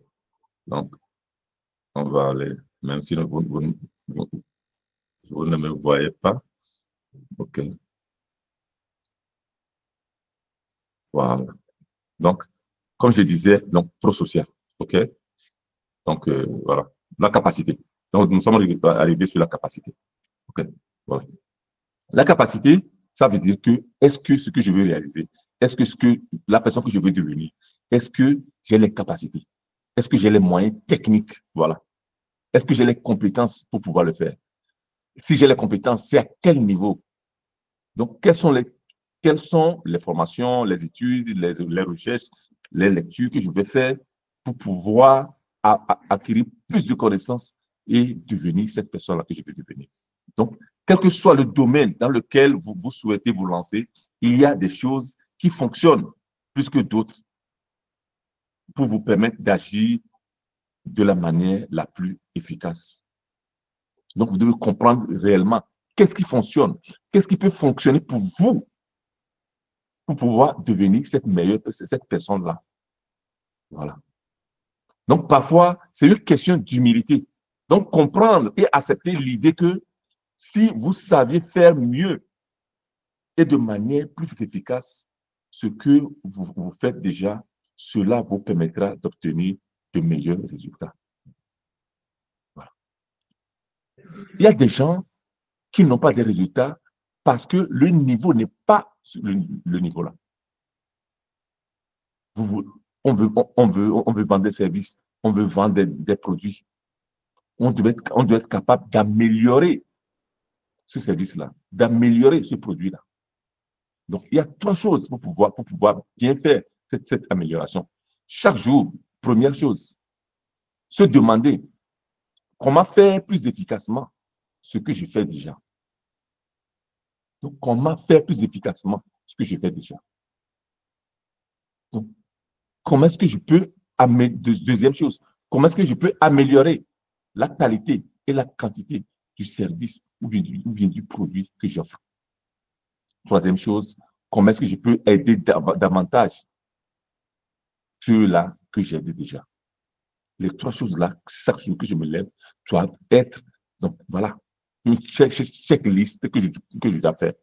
Donc, on va aller, même si vous, vous ne me voyez pas. Ok, voilà. Donc, comme je disais, donc, prosocial. Ok? Donc, voilà. La capacité. Donc, nous sommes arrivés sur la capacité. Ok? Voilà. La capacité, ça veut dire que est-ce que ce que je veux réaliser, est-ce que la personne que je veux devenir, est-ce que j'ai les capacités? Est-ce que j'ai les moyens techniques? Voilà. Est-ce que j'ai les compétences pour pouvoir le faire? Si j'ai les compétences, c'est à quel niveau? Donc, quelles sont les formations, les études, les recherches, les lectures que je vais faire pour pouvoir acquérir plus de connaissances et devenir cette personne-là que je veux devenir. Donc, quel que soit le domaine dans lequel vous souhaitez vous lancer, il y a des choses qui fonctionnent plus que d'autres pour vous permettre d'agir de la manière la plus efficace. Donc, vous devez comprendre réellement qu'est-ce qui fonctionne, qu'est-ce qui peut fonctionner pour vous pour pouvoir devenir cette personne-là. Voilà. Donc, parfois, c'est une question d'humilité. Donc, comprendre et accepter l'idée que si vous saviez faire mieux et de manière plus efficace ce que vous faites déjà, cela vous permettra d'obtenir de meilleurs résultats. Voilà. Il y a des gens qui n'ont pas de résultats parce que le niveau n'est pas le niveau là. On veut vendre des services, on veut vendre des produits. On doit être capable d'améliorer ce service-là, d'améliorer ce produit-là. Donc, il y a trois choses pour pouvoir bien faire cette amélioration. Chaque jour, première chose, se demander comment faire plus efficacement ce que je fais déjà. Donc, comment faire plus efficacement ce que je fais déjà. Donc, comment est-ce que je peux deuxième chose, comment est-ce que je peux améliorer la qualité et la quantité du service ou bien du produit que j'offre. Troisième chose, comment est-ce que je peux aider davantage ceux-là que j'aide déjà. Les trois choses-là, chaque jour que je me lève, doivent être, donc voilà, une checklist que je dois faire,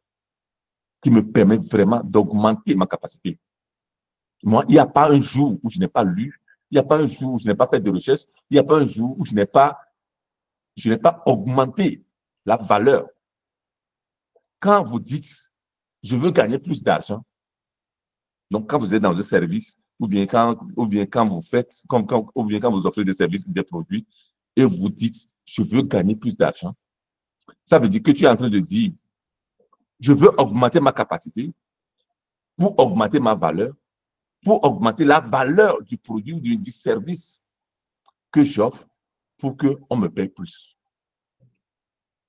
qui me permet vraiment d'augmenter ma capacité. Moi, il n'y a pas un jour où je n'ai pas lu, il n'y a pas un jour où je n'ai pas fait de recherche, il n'y a pas un jour où je n'ai pas augmenté la valeur. Quand vous dites, je veux gagner plus d'argent, donc quand vous êtes dans un service, ou bien quand vous faites, ou bien quand vous offrez des services, des produits, et vous dites, je veux gagner plus d'argent, ça veut dire que tu es en train de dire, je veux augmenter ma capacité pour augmenter ma valeur, pour augmenter la valeur du produit ou du service que j'offre pour qu'on me paye plus.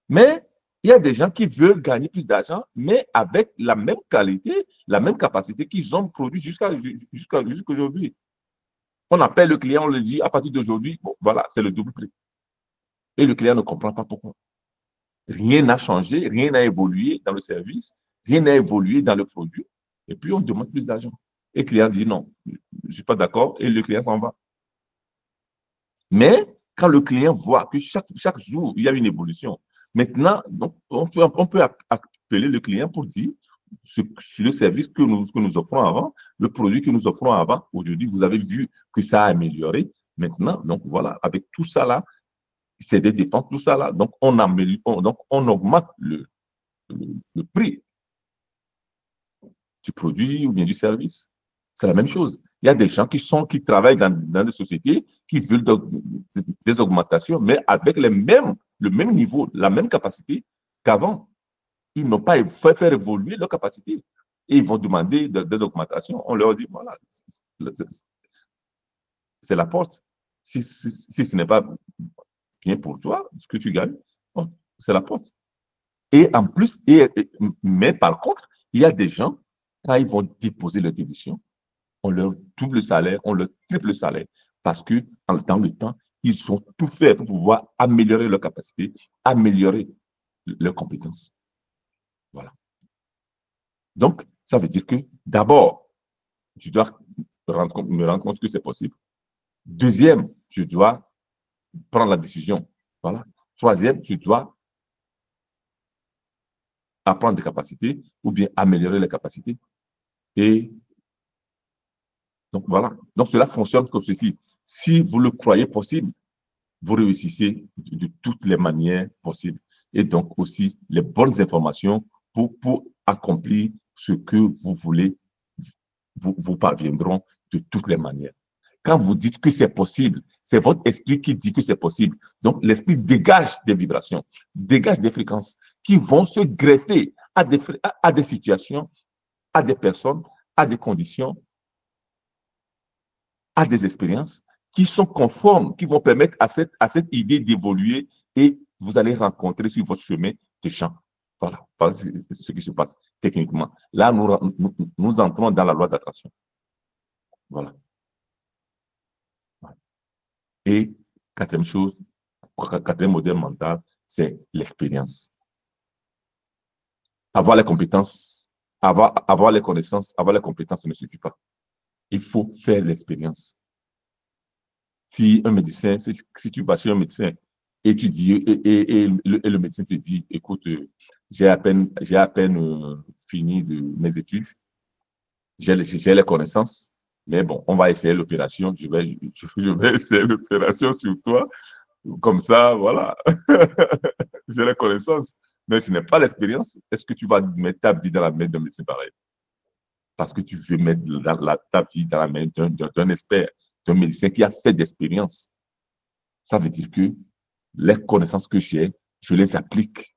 Mais il y a des gens qui veulent gagner plus d'argent, mais avec la même qualité, la même capacité qu'ils ont produit jusqu'à aujourd'hui. On appelle le client, on lui dit, à partir d'aujourd'hui, bon, voilà, c'est le double prix. Et le client ne comprend pas pourquoi. Rien n'a changé, rien n'a évolué dans le service, rien n'a évolué dans le produit. Et puis, on demande plus d'argent. Et le client dit non, je ne suis pas d'accord, et le client s'en va. Mais quand le client voit que chaque jour, il y a une évolution, maintenant, donc, on peut appeler le client pour dire sur le service que nous offrons avant, le produit que nous offrons avant, aujourd'hui, vous avez vu que ça a amélioré. Maintenant, donc voilà, avec tout ça là, c'est des dépenses, tout ça là, donc on augmente le prix du produit ou bien du service. C'est la même chose. Il y a des gens qui travaillent dans des sociétés qui veulent des augmentations, mais avec le même niveau, la même capacité qu'avant. Ils n'ont pas fait faire évoluer leur capacité. Et ils vont demander des augmentations. On leur dit, voilà, c'est la porte. Si ce n'est pas bien pour toi, ce que tu gagnes, bon, c'est la porte. Et en plus, mais par contre, il y a des gens, quand ils vont déposer leur démission, on leur double le salaire, on leur triple le salaire, parce que dans le temps, ils ont tout fait pour pouvoir améliorer leur capacité, améliorer leurs compétences. Voilà. Donc, ça veut dire que d'abord, je dois me rendre compte que c'est possible. Deuxième, je dois prendre la décision. Voilà. Troisième, je dois apprendre des capacités ou bien améliorer les capacités. Et donc, voilà. Donc, cela fonctionne comme ceci. Si vous le croyez possible, vous réussissez de toutes les manières possibles. Et donc, aussi, les bonnes informations pour accomplir ce que vous voulez, vous parviendront de toutes les manières. Quand vous dites que c'est possible, c'est votre esprit qui dit que c'est possible. Donc, l'esprit dégage des vibrations, dégage des fréquences qui vont se greffer à des situations, à des personnes, à des conditions, à des expériences qui sont conformes, qui vont permettre à cette idée d'évoluer et vous allez rencontrer sur votre chemin de champ. Voilà, c'est ce qui se passe techniquement. Là, nous entrons dans la loi d'attraction. Voilà. Et quatrième chose, quatrième modèle mental, c'est l'expérience. Avoir les compétences, avoir les connaissances, avoir les compétences, ça ne suffit pas. Il faut faire l'expérience. Si un médecin, si tu vas chez un médecin et tu dis, et le médecin te dit, écoute, j'ai à peine fini de mes études, j'ai les connaissances, mais bon, on va essayer l'opération, je vais essayer l'opération sur toi, comme ça, voilà, j'ai les connaissances, mais ce n'est pas l'expérience. Est-ce que tu vas mettre ta vie dans la main d'un médecin pareil? Parce que tu veux mettre ta vie dans la main d'un expert, d'un médecin qui a fait d'expérience. Ça veut dire que les connaissances que j'ai, je les applique.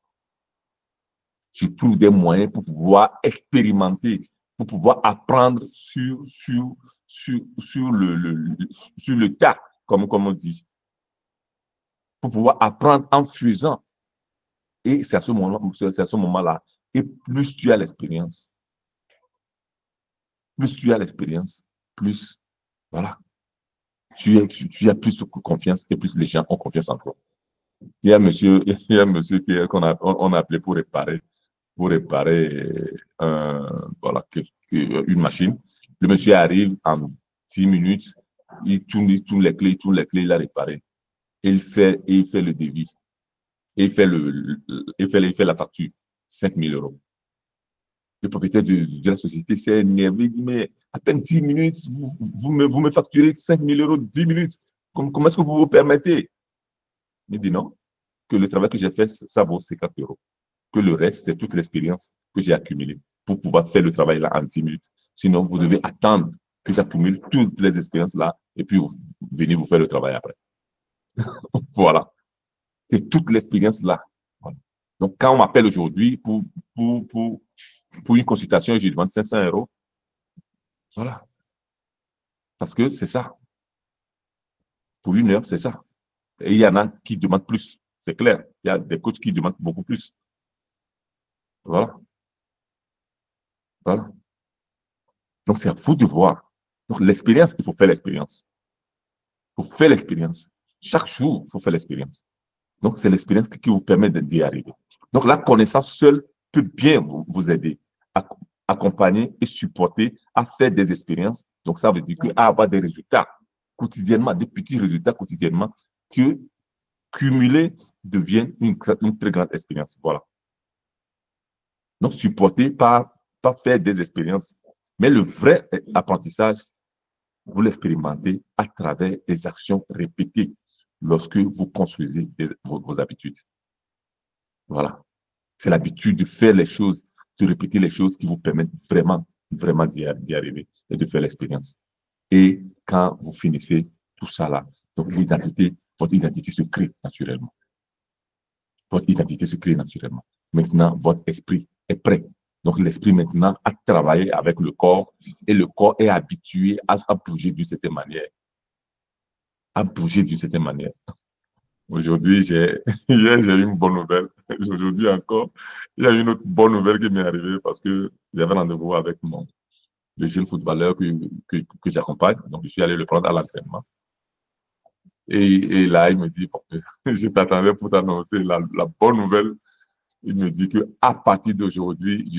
Je trouve des moyens pour pouvoir expérimenter, pour pouvoir apprendre sur le tas, comme on dit. Pour pouvoir apprendre en faisant. Et c'est à ce moment-là. Et plus tu as l'expérience, plus, voilà, tu as plus de confiance et plus les gens ont confiance en toi. Il y a un monsieur qu'on a appelé pour réparer une machine. Le monsieur arrive en 10 minutes, il tourne les clés, il a réparé. Il fait le devis. Il fait la facture, 5 000 €. Le propriétaire de la société s'est énervé, il dit, mais à peine 10 minutes, vous me facturez 5 000 €, 10 minutes. Comment est-ce que vous vous permettez? Il dit non, que le travail que j'ai fait, ça vaut 50 €. Que le reste, c'est toute l'expérience que j'ai accumulée pour pouvoir faire le travail là en 10 minutes. Sinon, vous devez attendre que j'accumule toutes les expériences là et puis vous venez vous faire le travail après. Voilà. C'est toute l'expérience là. Voilà. Donc, quand on m'appelle aujourd'hui pour une consultation, je demande 500 €. Voilà. Parce que c'est ça. Pour 1 heure, c'est ça. Et il y en a qui demandent plus. C'est clair. Il y a des coachs qui demandent beaucoup plus. Voilà. Voilà. Donc, c'est à vous de voir. Donc, l'expérience, il faut faire l'expérience. Il faut faire l'expérience. Chaque jour, il faut faire l'expérience. Donc, c'est l'expérience qui vous permet d'y arriver. Donc, la connaissance seule peut bien vous aider à accompagner et supporter à faire des expériences. Donc, ça veut dire à avoir des résultats quotidiennement, des petits résultats quotidiennement, que cumuler devient une très grande expérience. Voilà. Donc, supporter pas faire des expériences. Mais le vrai apprentissage, vous l'expérimentez à travers des actions répétées lorsque vous construisez vos habitudes. Voilà. C'est l'habitude de faire les choses, de répéter les choses qui vous permettent vraiment, vraiment d'y arriver et de faire l'expérience. Et quand vous finissez tout ça là, donc votre identité se crée naturellement. Votre identité se crée naturellement. Maintenant, votre esprit est prêt. Donc, l'esprit maintenant a travaillé avec le corps et le corps est habitué à bouger d'une certaine manière. À bouger d'une certaine manière. Aujourd'hui, hier, j'ai eu une bonne nouvelle. Aujourd'hui encore, il y a une autre bonne nouvelle qui m'est arrivée parce que j'avais rendez-vous avec le jeune footballeur que j'accompagne. Donc, je suis allé le prendre à l'entraînement. Et là, il me dit, bon, je t'attendais pour t'annoncer la bonne nouvelle. Il me dit qu'à partir d'aujourd'hui,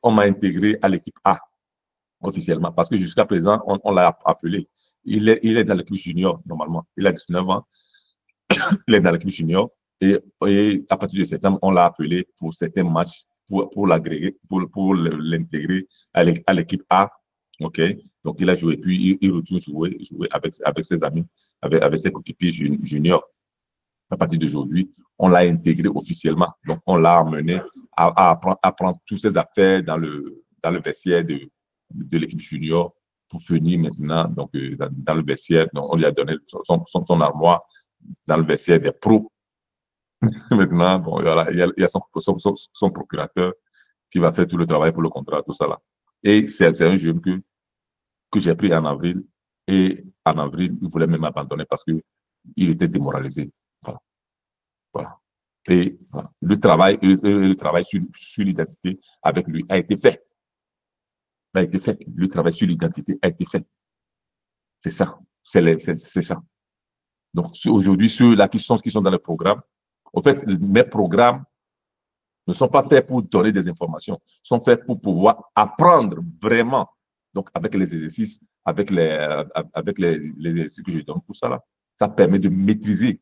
on m'a intégré à l'équipe A officiellement parce que jusqu'à présent, on l'a appelé. Il est dans l'équipe junior, normalement. Il a 19 ans. Il est dans l'équipe junior. Et à partir de septembre, on l'a appelé pour certains matchs pour l'agréger, pour l'intégrer à l'équipe A. OK? Donc, il a joué, puis il retourne jouer avec ses amis, avec ses coéquipiers juniors. À partir d'aujourd'hui, on l'a intégré officiellement. Donc, on l'a amené à apprendre toutes ses affaires dans le vestiaire de l'équipe junior pour venir maintenant donc, dans le vestiaire. Donc, on lui a donné son armoire dans le vestiaire des pros. Maintenant, bon, voilà, il y a son procurateur qui va faire tout le travail pour le contrat, tout ça là. Et c'est un jeune que j'ai pris en avril. Et en avril, il voulait même abandonner parce qu'il était démoralisé. Voilà. Voilà. Et voilà. Le travail sur l'identité avec lui a été fait. Le travail sur l'identité a été fait. C'est ça. C'est ça. Donc, aujourd'hui, ceux-là qui sont dans le programme, en fait, mes programmes ne sont pas faits pour donner des informations, sont faits pour pouvoir apprendre vraiment. Donc, avec les exercices, avec les exercices que je donne, tout ça là, ça permet de maîtriser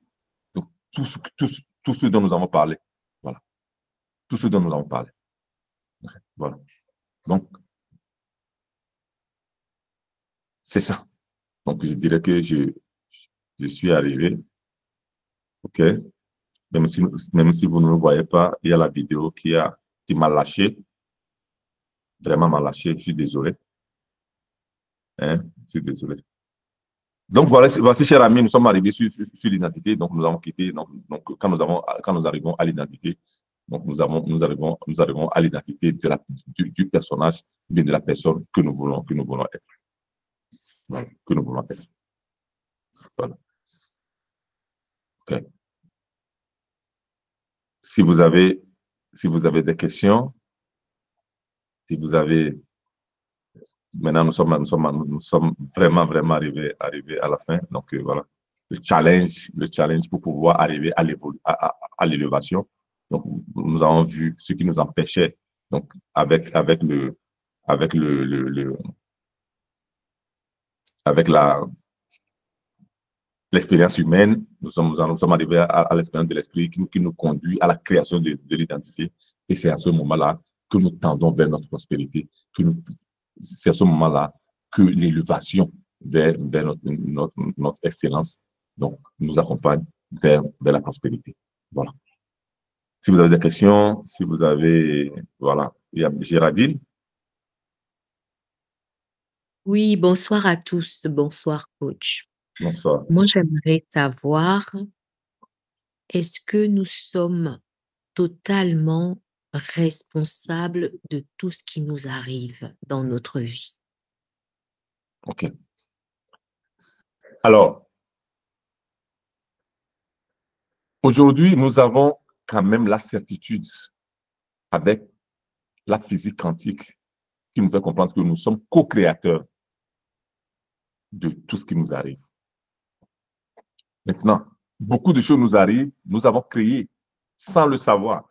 donc, tout ce dont nous avons parlé. Voilà. Tout ce dont nous avons parlé. Voilà. Donc, c'est ça. Donc, je dirais que je suis arrivé. OK? Même si vous ne me voyez pas, il y a la vidéo qui m'a lâché. Vraiment m'a lâché. Je suis désolé. Hein? Je suis désolé. Donc, voici, chers amis, nous sommes arrivés sur l'identité. Donc, nous avons quitté. Donc quand nous arrivons à l'identité, donc nous arrivons à l'identité du personnage, bien de la personne que nous voulons être. Voilà, que nous voulons être. Voilà. Okay. Si vous avez des questions, si vous avez... Maintenant, nous sommes vraiment, vraiment arrivés à la fin. Donc, voilà. Le challenge pour pouvoir arriver à l'élévation. Donc, nous avons vu ce qui nous empêchait. Donc, avec l'expérience humaine, nous sommes arrivés à l'expérience de l'esprit qui nous conduit à la création de l'identité. Et c'est à ce moment-là que nous tendons vers notre prospérité, c'est à ce moment-là que l'élévation vers notre excellence donc, nous accompagne vers la prospérité. Voilà. Si vous avez des questions, si vous avez... Voilà. Il y a Géraldine. Oui, bonsoir à tous. Bonsoir, coach. Bonsoir. Moi, j'aimerais savoir, est-ce que nous sommes totalement responsables de tout ce qui nous arrive dans notre vie? OK. Alors, aujourd'hui, nous avons quand même la certitude avec la physique quantique qui nous fait comprendre que nous sommes co-créateurs de tout ce qui nous arrive. Maintenant, beaucoup de choses nous arrivent, nous avons créé sans le savoir.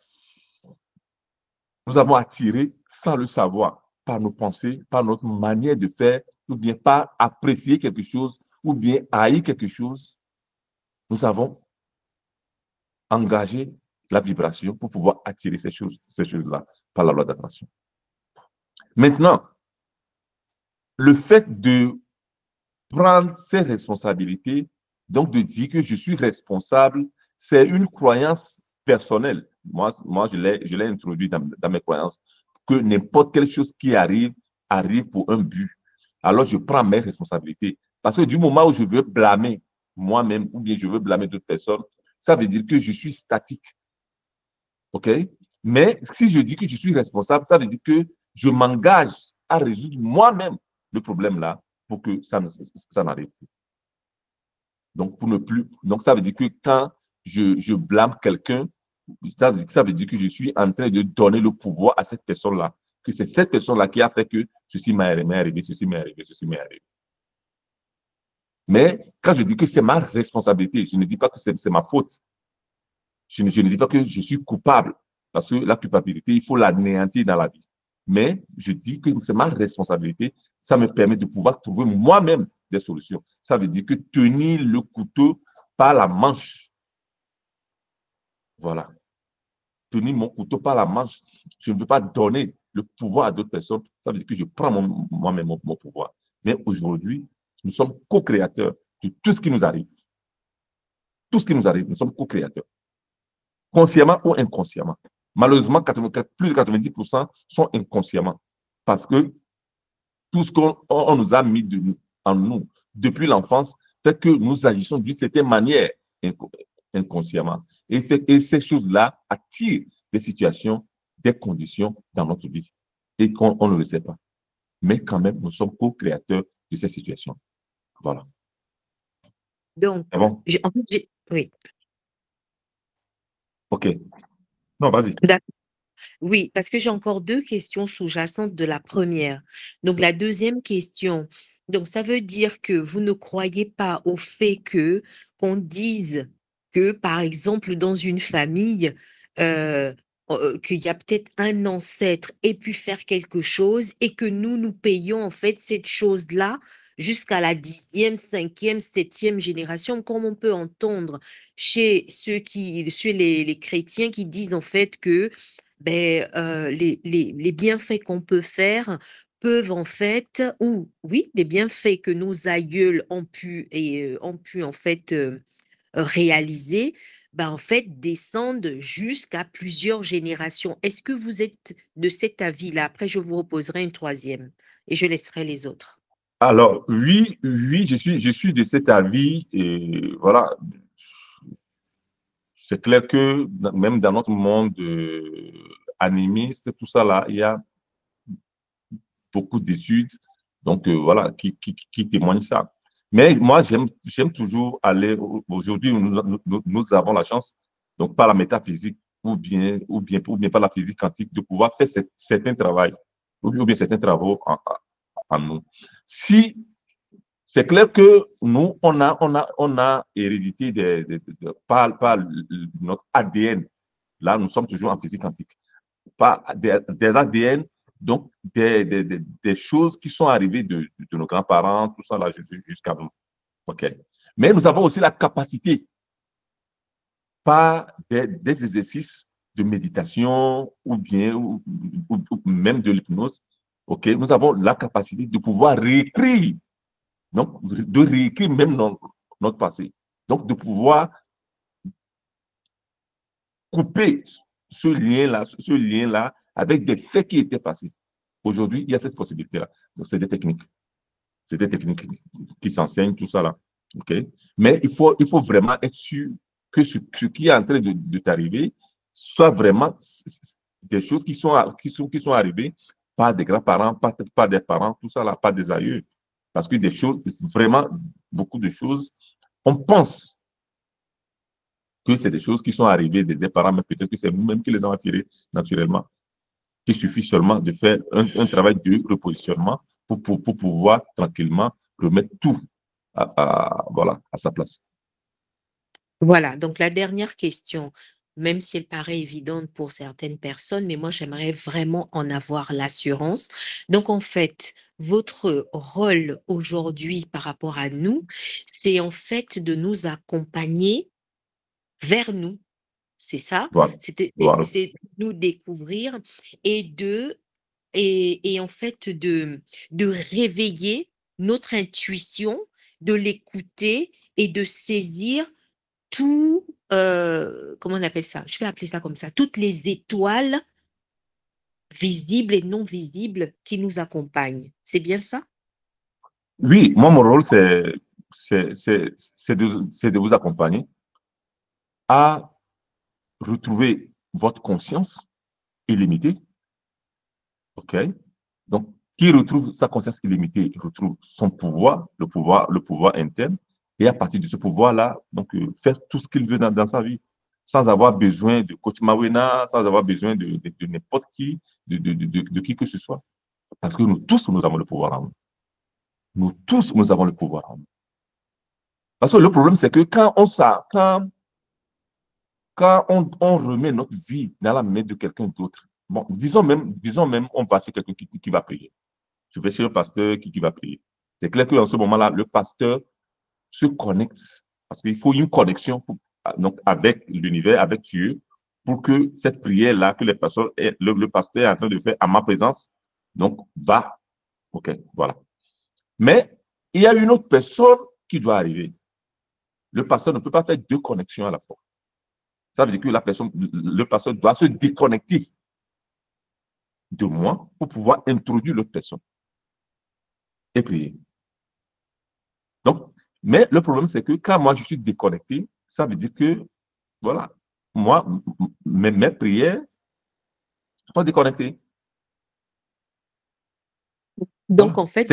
Nous avons attiré sans le savoir, par nos pensées, par notre manière de faire, ou bien par apprécier quelque chose, ou bien haïr quelque chose. Nous avons engagé la vibration pour pouvoir attirer ces choses-là par la loi d'attraction. Maintenant, le fait de prendre ses responsabilités, donc de dire que je suis responsable, c'est une croyance personnelle. Moi je l'ai introduit dans mes croyances, que n'importe quelle chose qui arrive pour un but. Alors, je prends mes responsabilités. Parce que du moment où je veux blâmer moi-même ou bien je veux blâmer d'autres personnes, ça veut dire que je suis statique. OK? Mais si je dis que je suis responsable, ça veut dire que je m'engage à résoudre moi-même le problème là pour que ça n'arrive plus. Donc, ça veut dire que quand je blâme quelqu'un, ça veut dire que je suis en train de donner le pouvoir à cette personne-là, que c'est cette personne-là qui a fait que ceci m'est arrivé, ceci m'est arrivé, ceci m'est arrivé. Mais quand je dis que c'est ma responsabilité, je ne dis pas que c'est ma faute. Je ne dis pas que je suis coupable, parce que la culpabilité, il faut l'anéantir dans la vie. Mais je dis que c'est ma responsabilité, ça me permet de pouvoir trouver moi-même des solutions. Ça veut dire que tenir le couteau par la manche. Voilà. Tenir mon couteau par la manche. Je ne veux pas donner le pouvoir à d'autres personnes. Ça veut dire que je prends moi-même mon pouvoir. Mais aujourd'hui, nous sommes co-créateurs de tout ce qui nous arrive. Tout ce qui nous arrive, nous sommes co-créateurs. Consciemment ou inconsciemment. Malheureusement, plus de 90% sont inconsciemment. Parce que tout ce qu'on nous a mis en nous depuis l'enfance fait que nous agissons d'une certaine manière inconsciemment. Et ces choses-là attirent des situations, des conditions dans notre vie. Et qu'on ne le sait pas. Mais quand même, nous sommes co-créateurs de ces situations. Voilà. Donc, bon? Oui. OK. Non, vas-y. Oui, parce que j'ai encore deux questions sous-jacentes de la première. Donc, la deuxième question, donc ça veut dire que vous ne croyez pas au fait qu'on dise que, par exemple, dans une famille, qu'il y a peut-être un ancêtre ait pu faire quelque chose et que nous payons en fait cette chose-là jusqu'à la 10e, 5e, 7e génération, comme on peut entendre chez les chrétiens qui disent en fait que les bienfaits qu'on peut faire peuvent en fait, ou oui, les bienfaits que nos aïeuls ont pu en fait réaliser, en fait descendent jusqu'à plusieurs générations. Est-ce que vous êtes de cet avis-là? Après, je vous reposerai une troisième et je laisserai les autres. Alors, oui, je suis de cet avis et voilà. C'est clair que même dans notre monde animiste, tout ça là, il y a beaucoup d'études, donc voilà, qui témoignent ça. Mais moi, j'aime toujours aller, aujourd'hui, nous avons la chance, donc par la métaphysique ou bien par la physique quantique, de pouvoir faire certains travaux, ou bien certains travaux en nous. Si c'est clair que nous, on a hérédité par notre ADN. Là, nous sommes toujours en physique quantique. Par des ADN, donc des choses qui sont arrivées de nos grands-parents, tout ça là, jusqu'à nous. OK. Mais nous avons aussi la capacité, par des exercices de méditation ou bien ou même de l'hypnose, OK, nous avons la capacité de pouvoir réécrire. Donc, de réécrire même notre passé. Donc, de pouvoir couper ce lien-là avec des faits qui étaient passés. Aujourd'hui, il y a cette possibilité-là. Donc, c'est des techniques. C'est des techniques qui s'enseignent, tout ça là. OK? Mais il faut vraiment être sûr que ce qui est en train de t'arriver soit vraiment des choses qui sont arrivées par des grands-parents, par des parents, tout ça là, pas des aïeux. Parce que des choses, vraiment, beaucoup de choses, on pense que c'est des choses qui sont arrivées des parents, mais peut-être que c'est nous-mêmes qui les avons attirées naturellement. Il suffit seulement de faire un travail de repositionnement pour pouvoir tranquillement remettre tout voilà, à sa place. Voilà, donc la dernière question, même si elle paraît évidente pour certaines personnes, mais moi j'aimerais vraiment en avoir l'assurance. Donc en fait, votre rôle aujourd'hui par rapport à nous, c'est en fait de nous accompagner vers nous. C'est ça? Voilà. Voilà. C'est nous découvrir et et en fait de réveiller notre intuition, de l'écouter et de saisir tout, comment on appelle ça? Je vais appeler ça comme ça, toutes les étoiles visibles et non visibles qui nous accompagnent. C'est bien ça? Oui, moi, mon rôle, c'est de vous accompagner à retrouver votre conscience illimitée. OK? Donc, qui retrouve sa conscience illimitée, retrouve son pouvoir, le pouvoir interne, et à partir de ce pouvoir-là, donc, faire tout ce qu'il veut dans sa vie, sans avoir besoin de coach Mawena, sans avoir besoin de n'importe qui, de qui que ce soit. Parce que nous tous, nous avons le pouvoir en nous. Nous tous, nous avons le pouvoir en nous. Parce que le problème, c'est que quand on remet notre vie dans la main de quelqu'un d'autre, bon, disons même, on va chez quelqu'un qui va prier. Je vais chez le pasteur qui va prier. C'est clair qu'en ce moment-là, le pasteur se connecte, parce qu'il faut une connexion donc avec l'univers, avec Dieu, pour que cette prière-là que le pasteur est en train de faire à ma présence, donc va. OK, voilà. Mais il y a une autre personne qui doit arriver. Le pasteur ne peut pas faire deux connexions à la fois. Ça veut dire que le pasteur doit se déconnecter de moi pour pouvoir introduire l'autre personne et prier. Donc, mais le problème, c'est que quand moi je suis déconnecté, ça veut dire que, voilà, moi, mes prières sont déconnectées. Donc, en fait,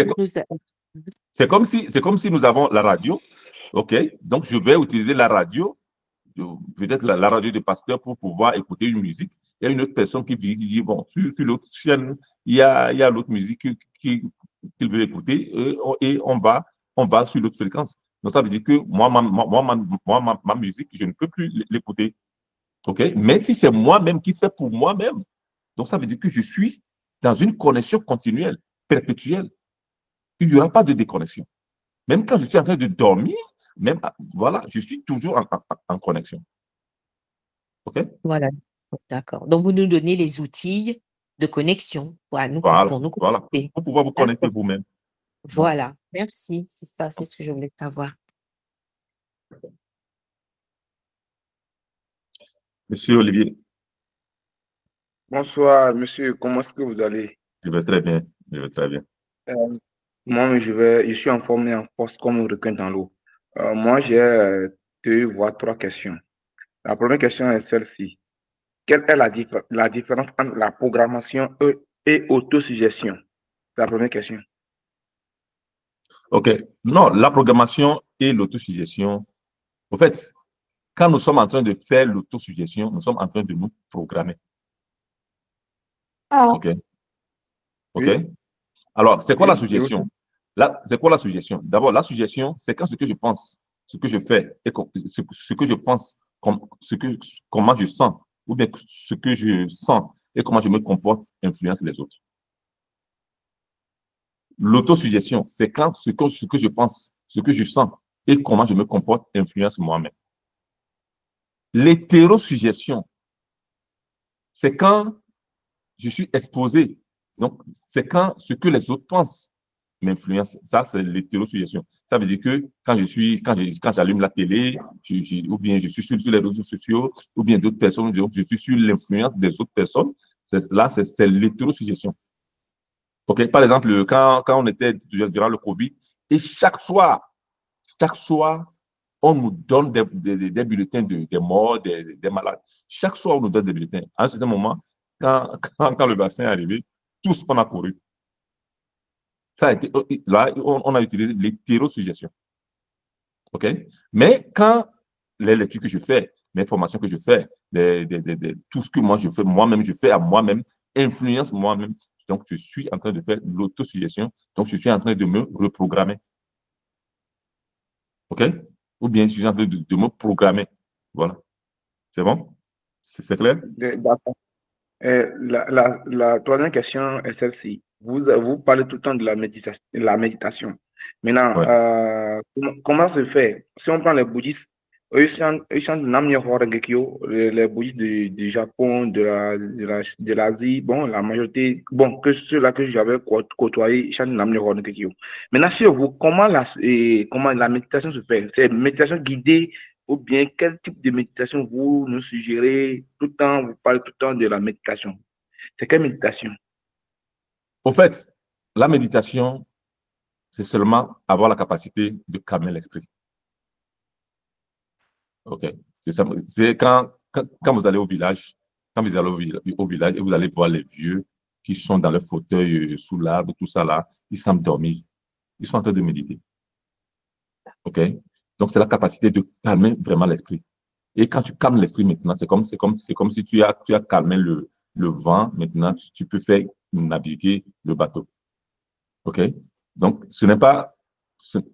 c'est comme si nous avons la radio, OK? Donc, je vais utiliser la radio, peut-être la radio du pasteur pour pouvoir écouter une musique. Il y a une autre personne qui dit, bon, sur l'autre chaîne, il y a l'autre musique qu'il veut écouter et on va sur l'autre fréquence. Donc, ça veut dire que moi, ma musique, je ne peux plus l'écouter. OK? Mais si c'est moi-même qui fais pour moi-même, donc ça veut dire que je suis dans une connexion continuelle, perpétuelle. Il n'y aura pas de déconnexion. Même quand je suis en train de dormir, même, voilà, je suis toujours en connexion. OK? Voilà, d'accord. Donc, vous nous donnez les outils de connexion pour nous voilà, pour pouvoir vous connecter vous-même. Voilà, merci. C'est ça, c'est ce que je voulais savoir. Monsieur Olivier. Bonsoir, monsieur. Comment est-ce que vous allez? Je vais très bien. Je vais très bien. Moi, je suis en forme et en force comme un requin dans l'eau. Moi, j'ai 2 voire 3 questions. La première question est celle-ci. Quelle est la différence entre la programmation et autosuggestion? C'est la première question. OK. Non, la programmation et l'autosuggestion, en fait, quand nous sommes en train de faire l'autosuggestion, nous sommes en train de nous programmer. OK. OK. Oui. Alors, c'est quoi la suggestion? C'est quoi la suggestion? D'abord, la suggestion, c'est quand ce que je pense, ce que je fais, et ce que je pense, comment je sens, ou bien ce que je sens et comment je me comporte influence les autres. L'autosuggestion, c'est quand ce que je pense, ce que je sens et comment je me comporte influence moi-même. L'hétérosuggestion, c'est quand je suis exposé. Donc, c'est quand ce que les autres pensent m'influence. Ça, c'est l'hétérosuggestion. Ça veut dire que quand j'allume la télé, ou bien je suis sur les réseaux sociaux, ou bien d'autres personnes, je suis sur l'influence des autres personnes. Là, c'est l'hétérosuggestion. OK? Par exemple, quand on était durant le Covid, et chaque soir, on nous donne des bulletins des morts, des malades. Chaque soir, on nous donne des bulletins. À un certain moment, quand le vaccin est arrivé, tous on a couru. Ça a été, là, on a utilisé l'hétérosuggestion. OK? Mais quand les lectures que je fais, les formations que je fais, tout ce que moi je fais, moi-même, je fais à moi-même, influence moi-même. Donc, je suis en train de faire l'autosuggestion. Donc, je suis en train de me reprogrammer. OK? Ou bien, je suis en train de me programmer. Voilà. C'est bon? C'est clair? D'accord. La troisième question est celle-ci. Vous parlez tout le temps de la méditation. Maintenant, Ouais. comment se fait? Si on prend les bouddhistes, eux chantent Nam-myoho Renge-kyo, les bouddhistes du Japon, de l'Asie, bon, la majorité, bon, que ceux-là que j'avais côtoyés, ils chantent Nam-myoho Renge-kyo. Maintenant, chez vous, comment la méditation se fait? C'est une méditation guidée ou bien quel type de méditation vous nous suggérez tout le temps, vous parlez tout le temps de la méditation. C'est quelle méditation? Au fait, la méditation, c'est seulement avoir la capacité de calmer l'esprit. OK. C'est quand vous allez au village, quand vous allez au village et vous allez voir les vieux qui sont dans le fauteuil sous l'arbre, tout ça là, ils semblent dormir. Ils sont en train de méditer. OK? Donc, c'est la capacité de calmer vraiment l'esprit. Et quand tu calmes l'esprit maintenant, c'est comme si tu as calmé le vent. Maintenant, tu peux faire naviguer le bateau. OK? Donc, ce n'est pas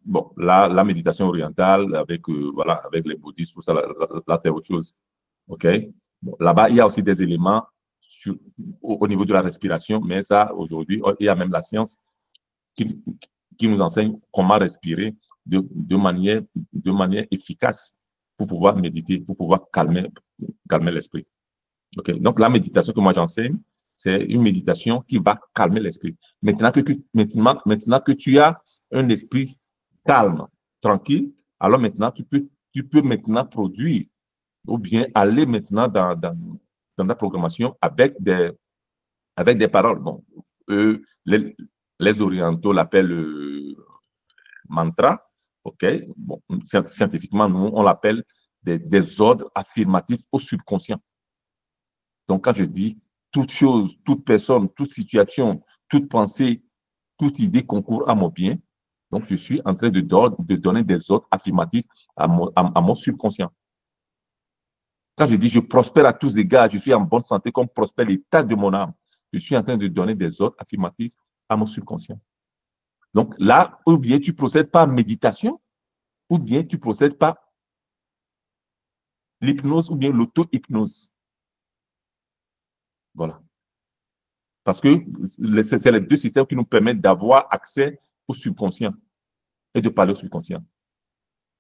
bon, la méditation orientale avec, voilà, avec les bouddhistes, tout ça, là c'est autre chose. OK? Bon, là-bas, il y a aussi des éléments au niveau de la respiration, mais ça, aujourd'hui, il y a même la science qui, qui nous enseigne comment respirer de manière efficace pour pouvoir méditer, pour pouvoir calmer l'esprit. Okay? Donc, la méditation que moi j'enseigne, c'est une méditation qui va calmer l'esprit. Maintenant que tu as un esprit calme, tranquille, alors maintenant, tu peux maintenant produire ou bien aller maintenant dans la programmation avec des paroles. Bon, les orientaux l'appellent mantra, OK? Bon, scientifiquement, nous, on l'appelle des ordres affirmatifs au subconscient. Donc, quand je dis toute chose, toute personne, toute situation, toute pensée, toute idée concourt à mon bien, donc je suis en train de donner des ordres affirmatifs à mon subconscient. Quand je dis je prospère à tous égards, je suis en bonne santé comme prospère l'état de mon âme, je suis en train de donner des ordres affirmatifs à mon subconscient. Donc là, ou bien tu procèdes par méditation, ou bien tu procèdes par l'hypnose ou bien l'auto-hypnose. Voilà. Parce que c'est les deux systèmes qui nous permettent d'avoir accès au subconscient et de parler au subconscient.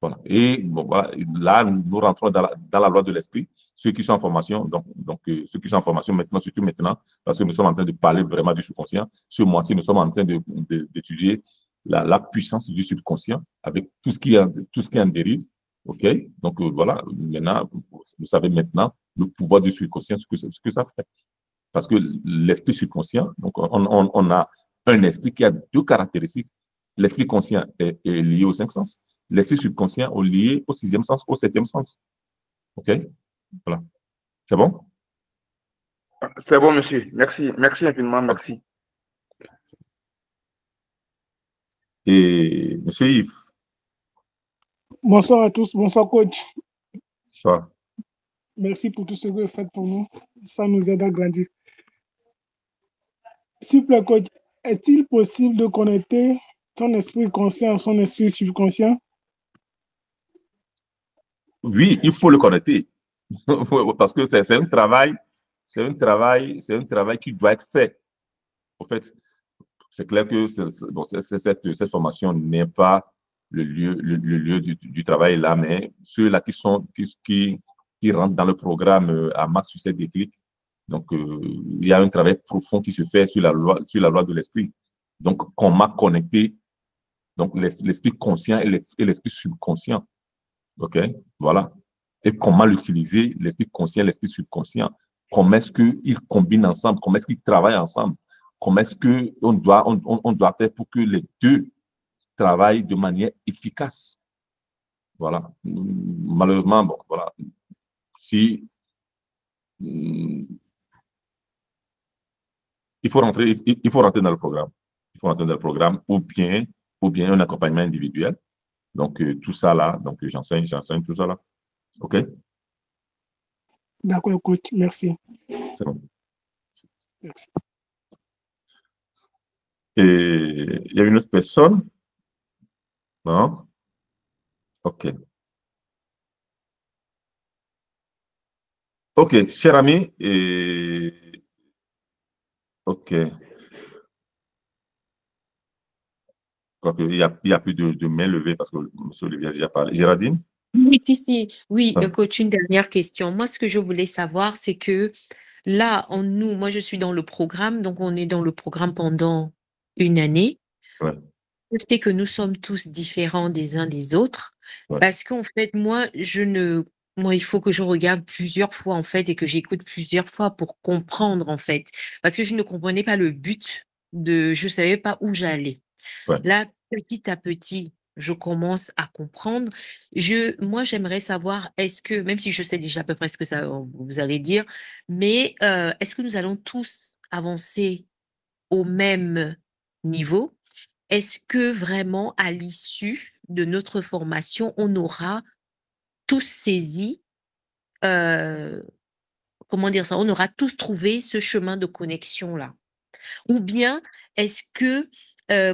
Voilà. Et bon, voilà, là, nous rentrons dans la loi de l'esprit. Ceux qui sont en formation, donc ceux qui sont en formation maintenant, surtout maintenant, parce que nous sommes en train de parler vraiment du subconscient. Ce mois-ci, nous sommes en train d'étudier la puissance du subconscient avec tout ce qui en dérive. OK? Donc, voilà, maintenant, vous savez maintenant le pouvoir du subconscient, ce que ça fait. Parce que l'esprit subconscient, donc on a un esprit qui a deux caractéristiques. L'esprit conscient est lié aux 5 sens. L'esprit subconscient est lié au 6e sens, au 7e sens. OK? Voilà. C'est bon? C'est bon, monsieur. Merci. Merci infiniment. Merci. Et monsieur Yves. Bonsoir à tous. Bonsoir, coach. Bonsoir. Merci pour tout ce que vous faites pour nous. Ça nous aide à grandir. S'il vous plaît, coach, est-il possible de connecter son esprit conscient à son esprit subconscient? Oui, il faut le connecter. Parce que c'est un travail qui doit être fait. En fait, c'est clair que cette formation n'est pas le lieu du travail là, mais ceux-là qui rentrent dans le programme à max succès déclic. Donc, il y a un travail profond qui se fait sur la loi de l'esprit. Donc, comment connecter donc l'esprit conscient et l'esprit subconscient. OK? Voilà. Et comment l'utiliser, l'esprit conscient, l'esprit subconscient. Comment est-ce qu'ils combinent ensemble? Comment est-ce qu'ils travaillent ensemble? Comment est-ce qu'on doit faire pour que les deux travaillent de manière efficace? Voilà. Malheureusement, bon, voilà. Si il faut rentrer dans le programme. Il faut rentrer dans le programme ou bien un accompagnement individuel. Donc, tout ça là, donc j'enseigne tout ça là. OK? D'accord, coach. Merci. C'est bon. Merci. Et il y a une autre personne? Non? OK. Ok, cher ami, ok. Quoique, il y a plus de mains levées parce que M. Olivier a déjà parlé. Géraldine? Oui, si. Oui, Ah, coach, une dernière question. Moi, ce que je voulais savoir, c'est que là, moi, je suis dans le programme, donc on est dans le programme pendant une année. ouais, Je sais que nous sommes tous différents des uns des autres ouais. parce qu'en fait, moi, il faut que je regarde plusieurs fois, en fait, et que j'écoute plusieurs fois pour comprendre, en fait, parce que je ne comprenais pas le but je savais pas où j'allais. Ouais. Là, petit à petit, je commence à comprendre. Moi, j'aimerais savoir, est-ce que, même si je sais déjà à peu près ce que ça, vous allez dire, mais est-ce que nous allons tous avancer au même niveau? Est-ce que vraiment, à l'issue de notre formation, on aura tous saisi, comment dire ça, on aura tous trouvé ce chemin de connexion-là? Ou bien est-ce que,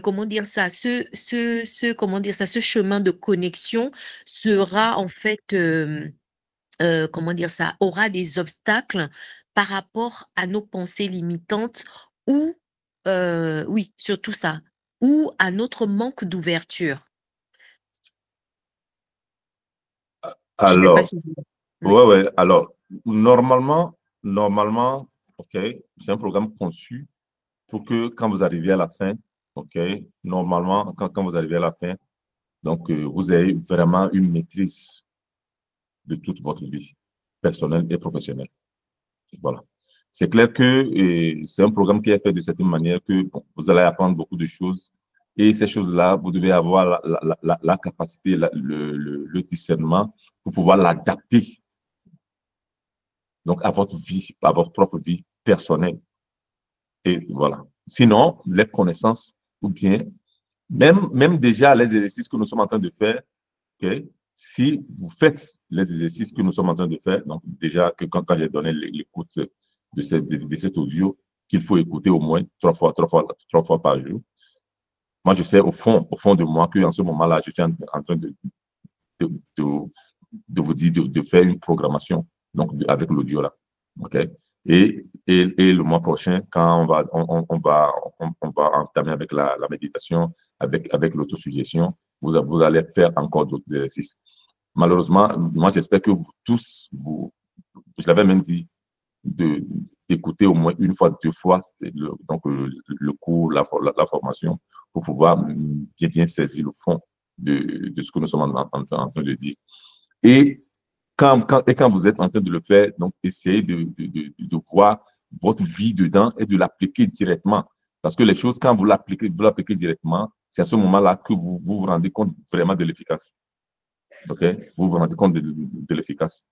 comment dire ça, comment dire ça, ce chemin de connexion sera en fait, comment dire ça, aura des obstacles par rapport à nos pensées limitantes ou, oui, surtout ça, ou à notre manque d'ouverture? Je sais pas Alors, si vous oui. ouais. Alors, normalement, ok, c'est un programme conçu pour que quand vous arrivez à la fin, ok, normalement, quand vous arrivez à la fin, donc vous avez vraiment une maîtrise de toute votre vie personnelle et professionnelle. Voilà. C'est clair que c'est un programme qui est fait de cette manière que bon, vous allez apprendre beaucoup de choses et ces choses-là, vous devez avoir la capacité, le discernement pour pouvoir l'adapter donc à votre vie, à votre propre vie personnelle. Et voilà. Sinon, les connaissances ou bien même déjà les exercices que nous sommes en train de faire, okay, si vous faites les exercices que nous sommes en train de faire, donc déjà que quand j'ai donné l'écoute de cet audio, qu'il faut écouter au moins trois fois par jour, moi je sais au fond de moi qu'en ce moment-là, je suis en train de, de, de vous dire de faire une programmation donc avec l'audio là. OK? Et le mois prochain, quand on va entamer avec la méditation, avec l'autosuggestion, vous allez faire encore d'autres exercices. Malheureusement, moi, j'espère que vous tous, je l'avais même dit, d'écouter au moins une fois, deux fois le cours, la formation, pour pouvoir bien saisir le fond de ce que nous sommes en train de dire. Et quand vous êtes en train de le faire, donc essayez de voir votre vie dedans et de l'appliquer directement. Parce que les choses, quand vous l'appliquez directement, c'est à ce moment-là que vous rendez compte vraiment de l'efficace. OK? Vous vous rendez compte de l'efficace.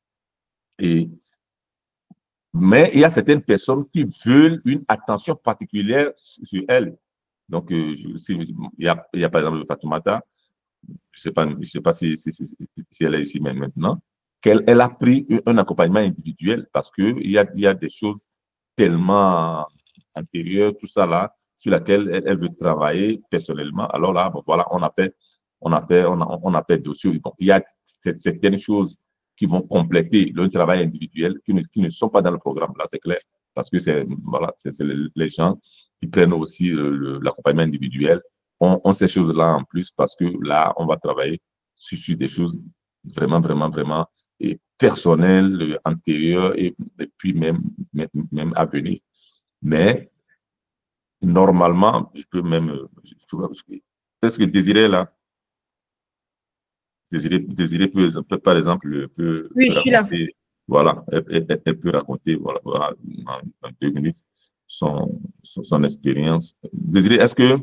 Mais il y a certaines personnes qui veulent une attention particulière sur elles. Donc, il y a par exemple Fatoumata, je ne sais pas si elle est ici maintenant, qu'elle a pris un accompagnement individuel parce qu'il y a des choses tellement antérieures, tout ça là, sur laquelle elle veut travailler personnellement. Alors là, bon, voilà, on a fait dossier. Bon, il y a certaines choses qui vont compléter le travail individuel qui ne sont pas dans le programme, là, c'est clair. Parce que c'est voilà, les gens qui prennent aussi l'accompagnement individuel ont ces choses-là en plus parce que là, on va travailler sur des choses vraiment et personnelles, antérieures et puis même à venir. Mais normalement, je peux même, est-ce que Désiré là, Désiré peut, par exemple, peut Oui, je suis là. raconter, voilà, elle peut raconter voilà, en 2 minutes son expérience. Désiré, est-ce que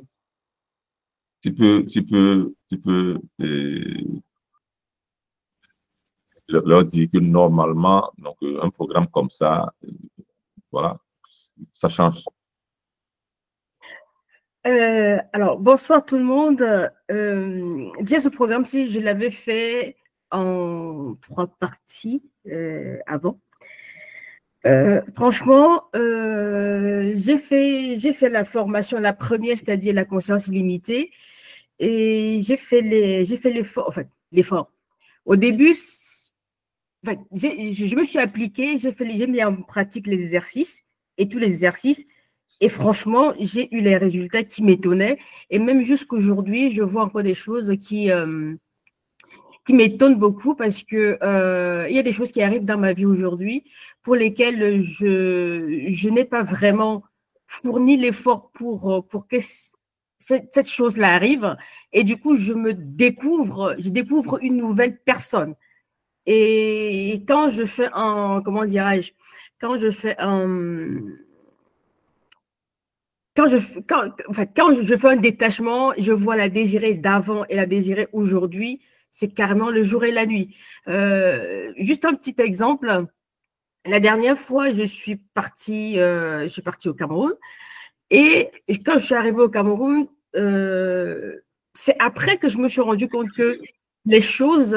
tu peux leur dire que normalement, donc, un programme comme ça, voilà, ça change. Alors, bonsoir tout le monde. Déjà, ce programme-ci, je l'avais fait en 3 parties avant. Franchement, j'ai fait la formation, la première, c'est-à-dire la conscience illimitée, et j'ai fait l'effort. En fait, l'effort. Au début, enfin, je me suis appliquée, j'ai mis en pratique les exercices et tous les exercices. Et franchement, j'ai eu les résultats qui m'étonnaient. Et même jusqu'aujourd'hui, je vois encore des choses qui m'étonnent beaucoup parce que il y a des choses qui arrivent dans ma vie aujourd'hui pour lesquelles je n'ai pas vraiment fourni l'effort pour que cette chose-là arrive. Et du coup, je découvre une nouvelle personne. Et quand je fais comment dirais-je, quand je fais quand je fais un détachement, je vois la désirée d'avant et la désirée aujourd'hui, c'est carrément le jour et la nuit. Juste un petit exemple. La dernière fois, je suis partie au Cameroun. Et quand je suis arrivée au Cameroun, c'est après que je me suis rendu compte que les choses,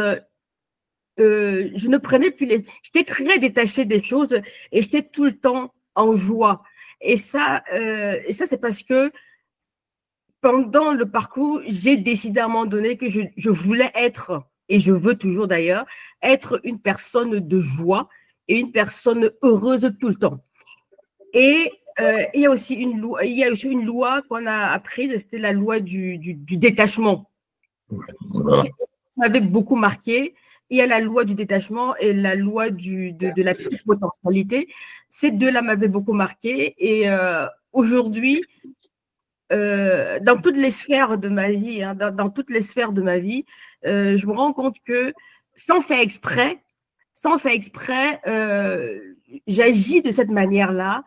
je ne prenais plus J'étais très détachée des choses et j'étais tout le temps en joie. Et ça c'est parce que pendant le parcours, j'ai décidé à un moment donné que je voulais être, et je veux toujours d'ailleurs, être une personne de joie et une personne heureuse tout le temps. Et il y a aussi une loi qu'on a apprise, c'était la loi du détachement. Voilà. Ça m'avait beaucoup marqué. Il y a la loi du détachement et la loi de la potentialité. Ces deux-là m'avaient beaucoup marqué. Et aujourd'hui, dans toutes les sphères de ma vie, hein, dans toutes les sphères de ma vie, je me rends compte que sans faire exprès, j'agis de cette manière-là.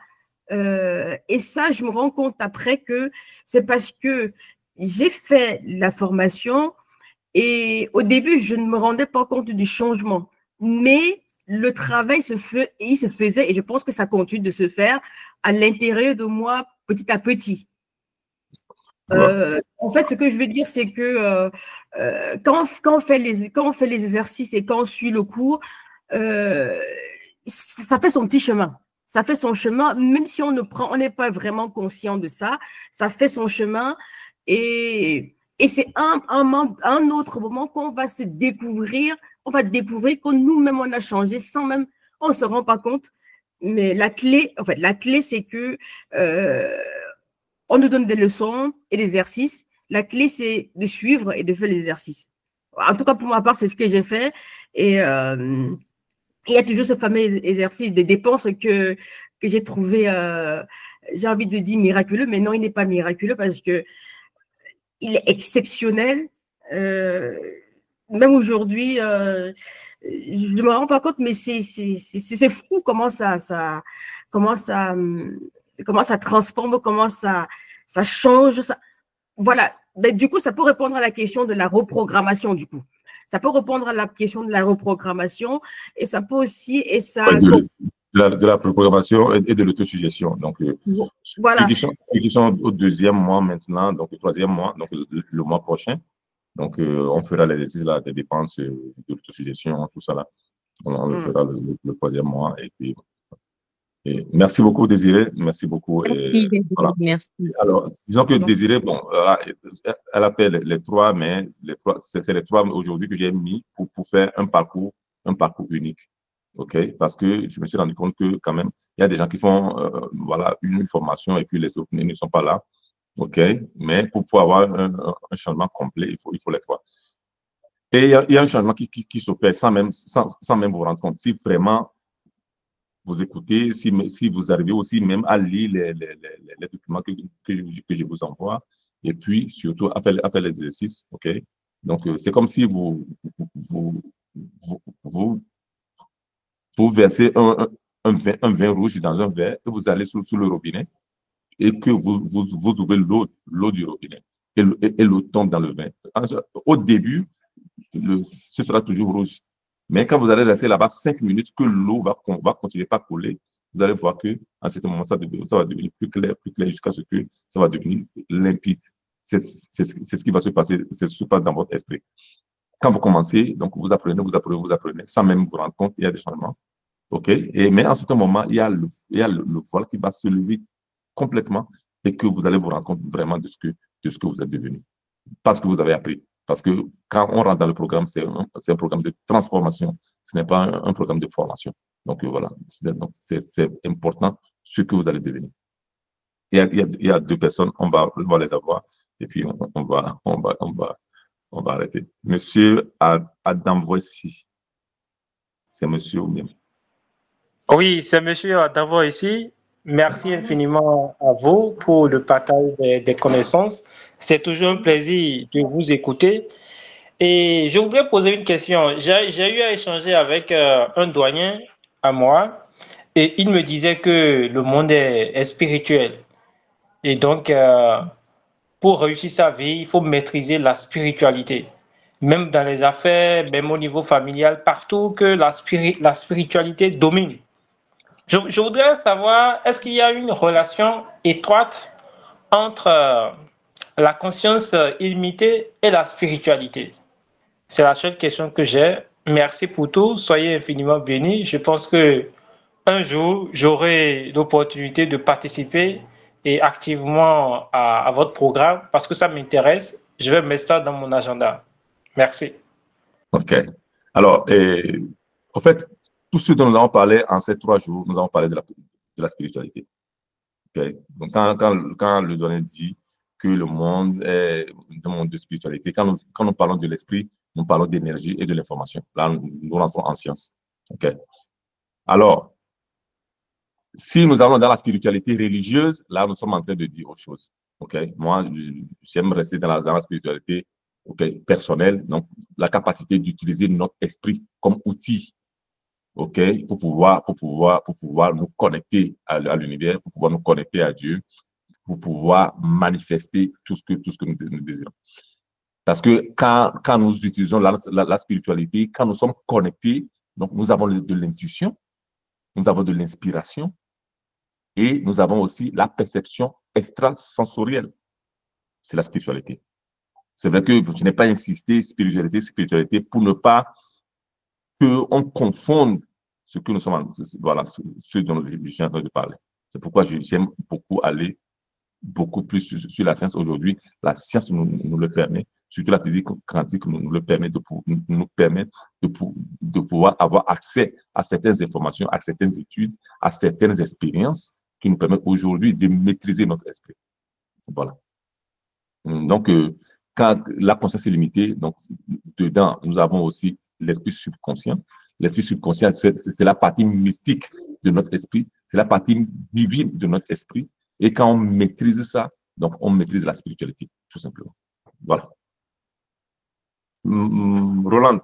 Et ça, je me rends compte après que c'est parce que j'ai fait la formation et au début, je ne me rendais pas compte du changement. Mais le travail il se faisait et je pense que ça continue de se faire à l'intérieur de moi petit à petit. En fait, ce que je veux dire, c'est que quand on fait les exercices et quand on suit le cours, ça fait son petit chemin. Ça fait son chemin, même si on n'est pas vraiment conscient de ça, ça fait son chemin et c'est un autre moment qu'on va se découvrir, on va découvrir que nous-mêmes on a changé sans même, on ne se rend pas compte. Mais la clé, c'est que on nous donne des leçons et des exercices. La clé, c'est de suivre et de faire les exercices. En tout cas, pour ma part, c'est ce que j'ai fait. Et il y a toujours ce fameux exercice des dépenses que j'ai trouvé, j'ai envie de dire miraculeux, mais non, il n'est pas miraculeux parce que il est exceptionnel. Même aujourd'hui, je ne me rends pas compte, mais c'est fou comment ça transforme, comment ça change. Voilà. Mais du coup, ça peut répondre à la question de la reprogrammation, du coup. Ça peut répondre à la question de la reprogrammation et ça peut aussi… Et ça, de la reprogrammation et de l'autosuggestion. Donc, voilà. Ceux qui sont au deuxième mois maintenant, donc le troisième mois, donc le mois prochain, donc on fera l'exercice des dépenses de l'autosuggestion, tout ça là. On le fera le troisième mois et puis… Et merci beaucoup, Désiré. Merci beaucoup. Merci, voilà. Merci. Alors, disons que Désiré, bon, elle a fait les trois, mais c'est les trois aujourd'hui que j'ai mis pour faire un parcours unique. OK? Parce que je me suis rendu compte que quand même, il y a des gens qui font voilà, une formation et puis les autres ne sont pas là. OK? Mais pour pouvoir avoir un changement complet, il faut les trois. Et il y a un changement qui s'opère sans même vous rendre compte. Si vraiment vous écoutez, si vous arrivez aussi même à lire les documents que je vous envoie, et puis surtout à faire l'exercice, OK? Donc, c'est comme si vous versez un vin rouge dans un verre et vous allez sous le robinet et que vous ouvrez l'eau du robinet et l'eau tombe dans le vin. Au début, ce sera toujours rouge. Mais quand vous allez rester là-bas 5 minutes, que l'eau va continuer à couler, vous allez voir qu'à un certain moment, ça va devenir plus clair jusqu'à ce que ça va devenir limpide. C'est ce qui va se passer, c'est ce qui se passe dans votre esprit. Quand vous commencez, donc vous apprenez, sans même vous rendre compte, il y a des changements. OK? Mais en ce moment, il y a le voile qui va se lever complètement et que vous allez vous rendre compte vraiment de ce que vous êtes devenu. Parce que vous avez appris. Parce que quand on rentre dans le programme, c'est un programme de transformation. Ce n'est pas un programme de formation. Donc, voilà. Donc, c'est important ce que vous allez devenir. Il y a deux personnes, on va les avoir, et puis on va arrêter. Monsieur Adam, voici. C'est monsieur ou bien? Oui, c'est monsieur Adavo ici. Merci infiniment à vous pour le partage des connaissances. C'est toujours un plaisir de vous écouter. Et je voudrais poser une question. J'ai eu à échanger avec un doyen à moi et il me disait que le monde est spirituel. Et donc, pour réussir sa vie, il faut maîtriser la spiritualité. Même dans les affaires, même au niveau familial, partout que la spiritualité domine. Je voudrais savoir, est-ce qu'il y a une relation étroite entre la conscience illimitée et la spiritualité? C'est la seule question que j'ai. Merci pour tout. Soyez infiniment bénis. Je pense que un jour, j'aurai l'opportunité de participer et activement à votre programme parce que ça m'intéresse. Je vais mettre ça dans mon agenda. Merci. OK. Alors, en fait, tout ce dont nous avons parlé en ces 3 jours, nous avons parlé de la spiritualité. Okay? Donc, quand le doyen dit que le monde est un monde de spiritualité, quand nous parlons de l'esprit, nous parlons d'énergie et de l'information. Là, nous rentrons en science. Okay? Alors, si nous allons dans la spiritualité religieuse, là, nous sommes en train de dire autre chose. Okay? Moi, j'aime rester dans la spiritualité personnelle, donc la capacité d'utiliser notre esprit comme outil, pour pouvoir nous connecter à l'univers, pour pouvoir nous connecter à Dieu, pour pouvoir manifester tout ce que nous désirons. Parce que quand nous utilisons la spiritualité, quand nous sommes connectés, donc nous avons de l'intuition, nous avons de l'inspiration et nous avons aussi la perception extrasensorielle. C'est la spiritualité. C'est vrai que je n'ai pas insisté spiritualité pour ne pas qu'on confonde ce que nous sommes, voilà, ce dont je suis en train de parler. C'est pourquoi j'aime beaucoup aller beaucoup plus sur la science aujourd'hui. La science nous le permet, surtout la physique quantique nous le permet de pouvoir avoir accès à certaines informations, à certaines études, à certaines expériences qui nous permettent aujourd'hui de maîtriser notre esprit. Voilà. Donc, quand la conscience est limitée, donc dedans, nous avons aussi l'esprit subconscient. L'esprit subconscient, c'est la partie mystique de notre esprit, c'est la partie divine de notre esprit. Et quand on maîtrise ça, donc on maîtrise la spiritualité, tout simplement. Voilà. Roland.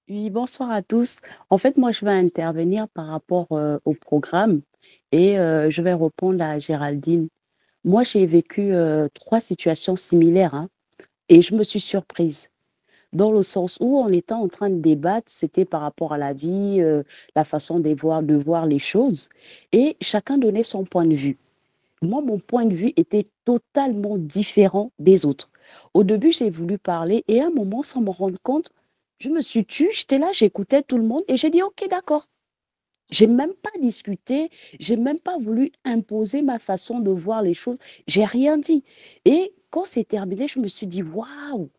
Oui, bonsoir à tous. En fait, moi, je vais intervenir par rapport au programme et je vais répondre à Géraldine. Moi, j'ai vécu 3 situations similaires, hein, et je me suis surprise. Dans le sens où on était en train de débattre, c'était par rapport à la vie, la façon de voir les choses, et chacun donnait son point de vue. Moi, mon point de vue était totalement différent des autres. Au début, j'ai voulu parler, et à un moment, sans me rendre compte, je me suis tue, j'étais là, j'écoutais tout le monde, et j'ai dit, OK, d'accord. J'ai même pas discuté, j'ai même pas voulu imposer ma façon de voir les choses, j'ai rien dit. Et quand c'est terminé, je me suis dit, waouh!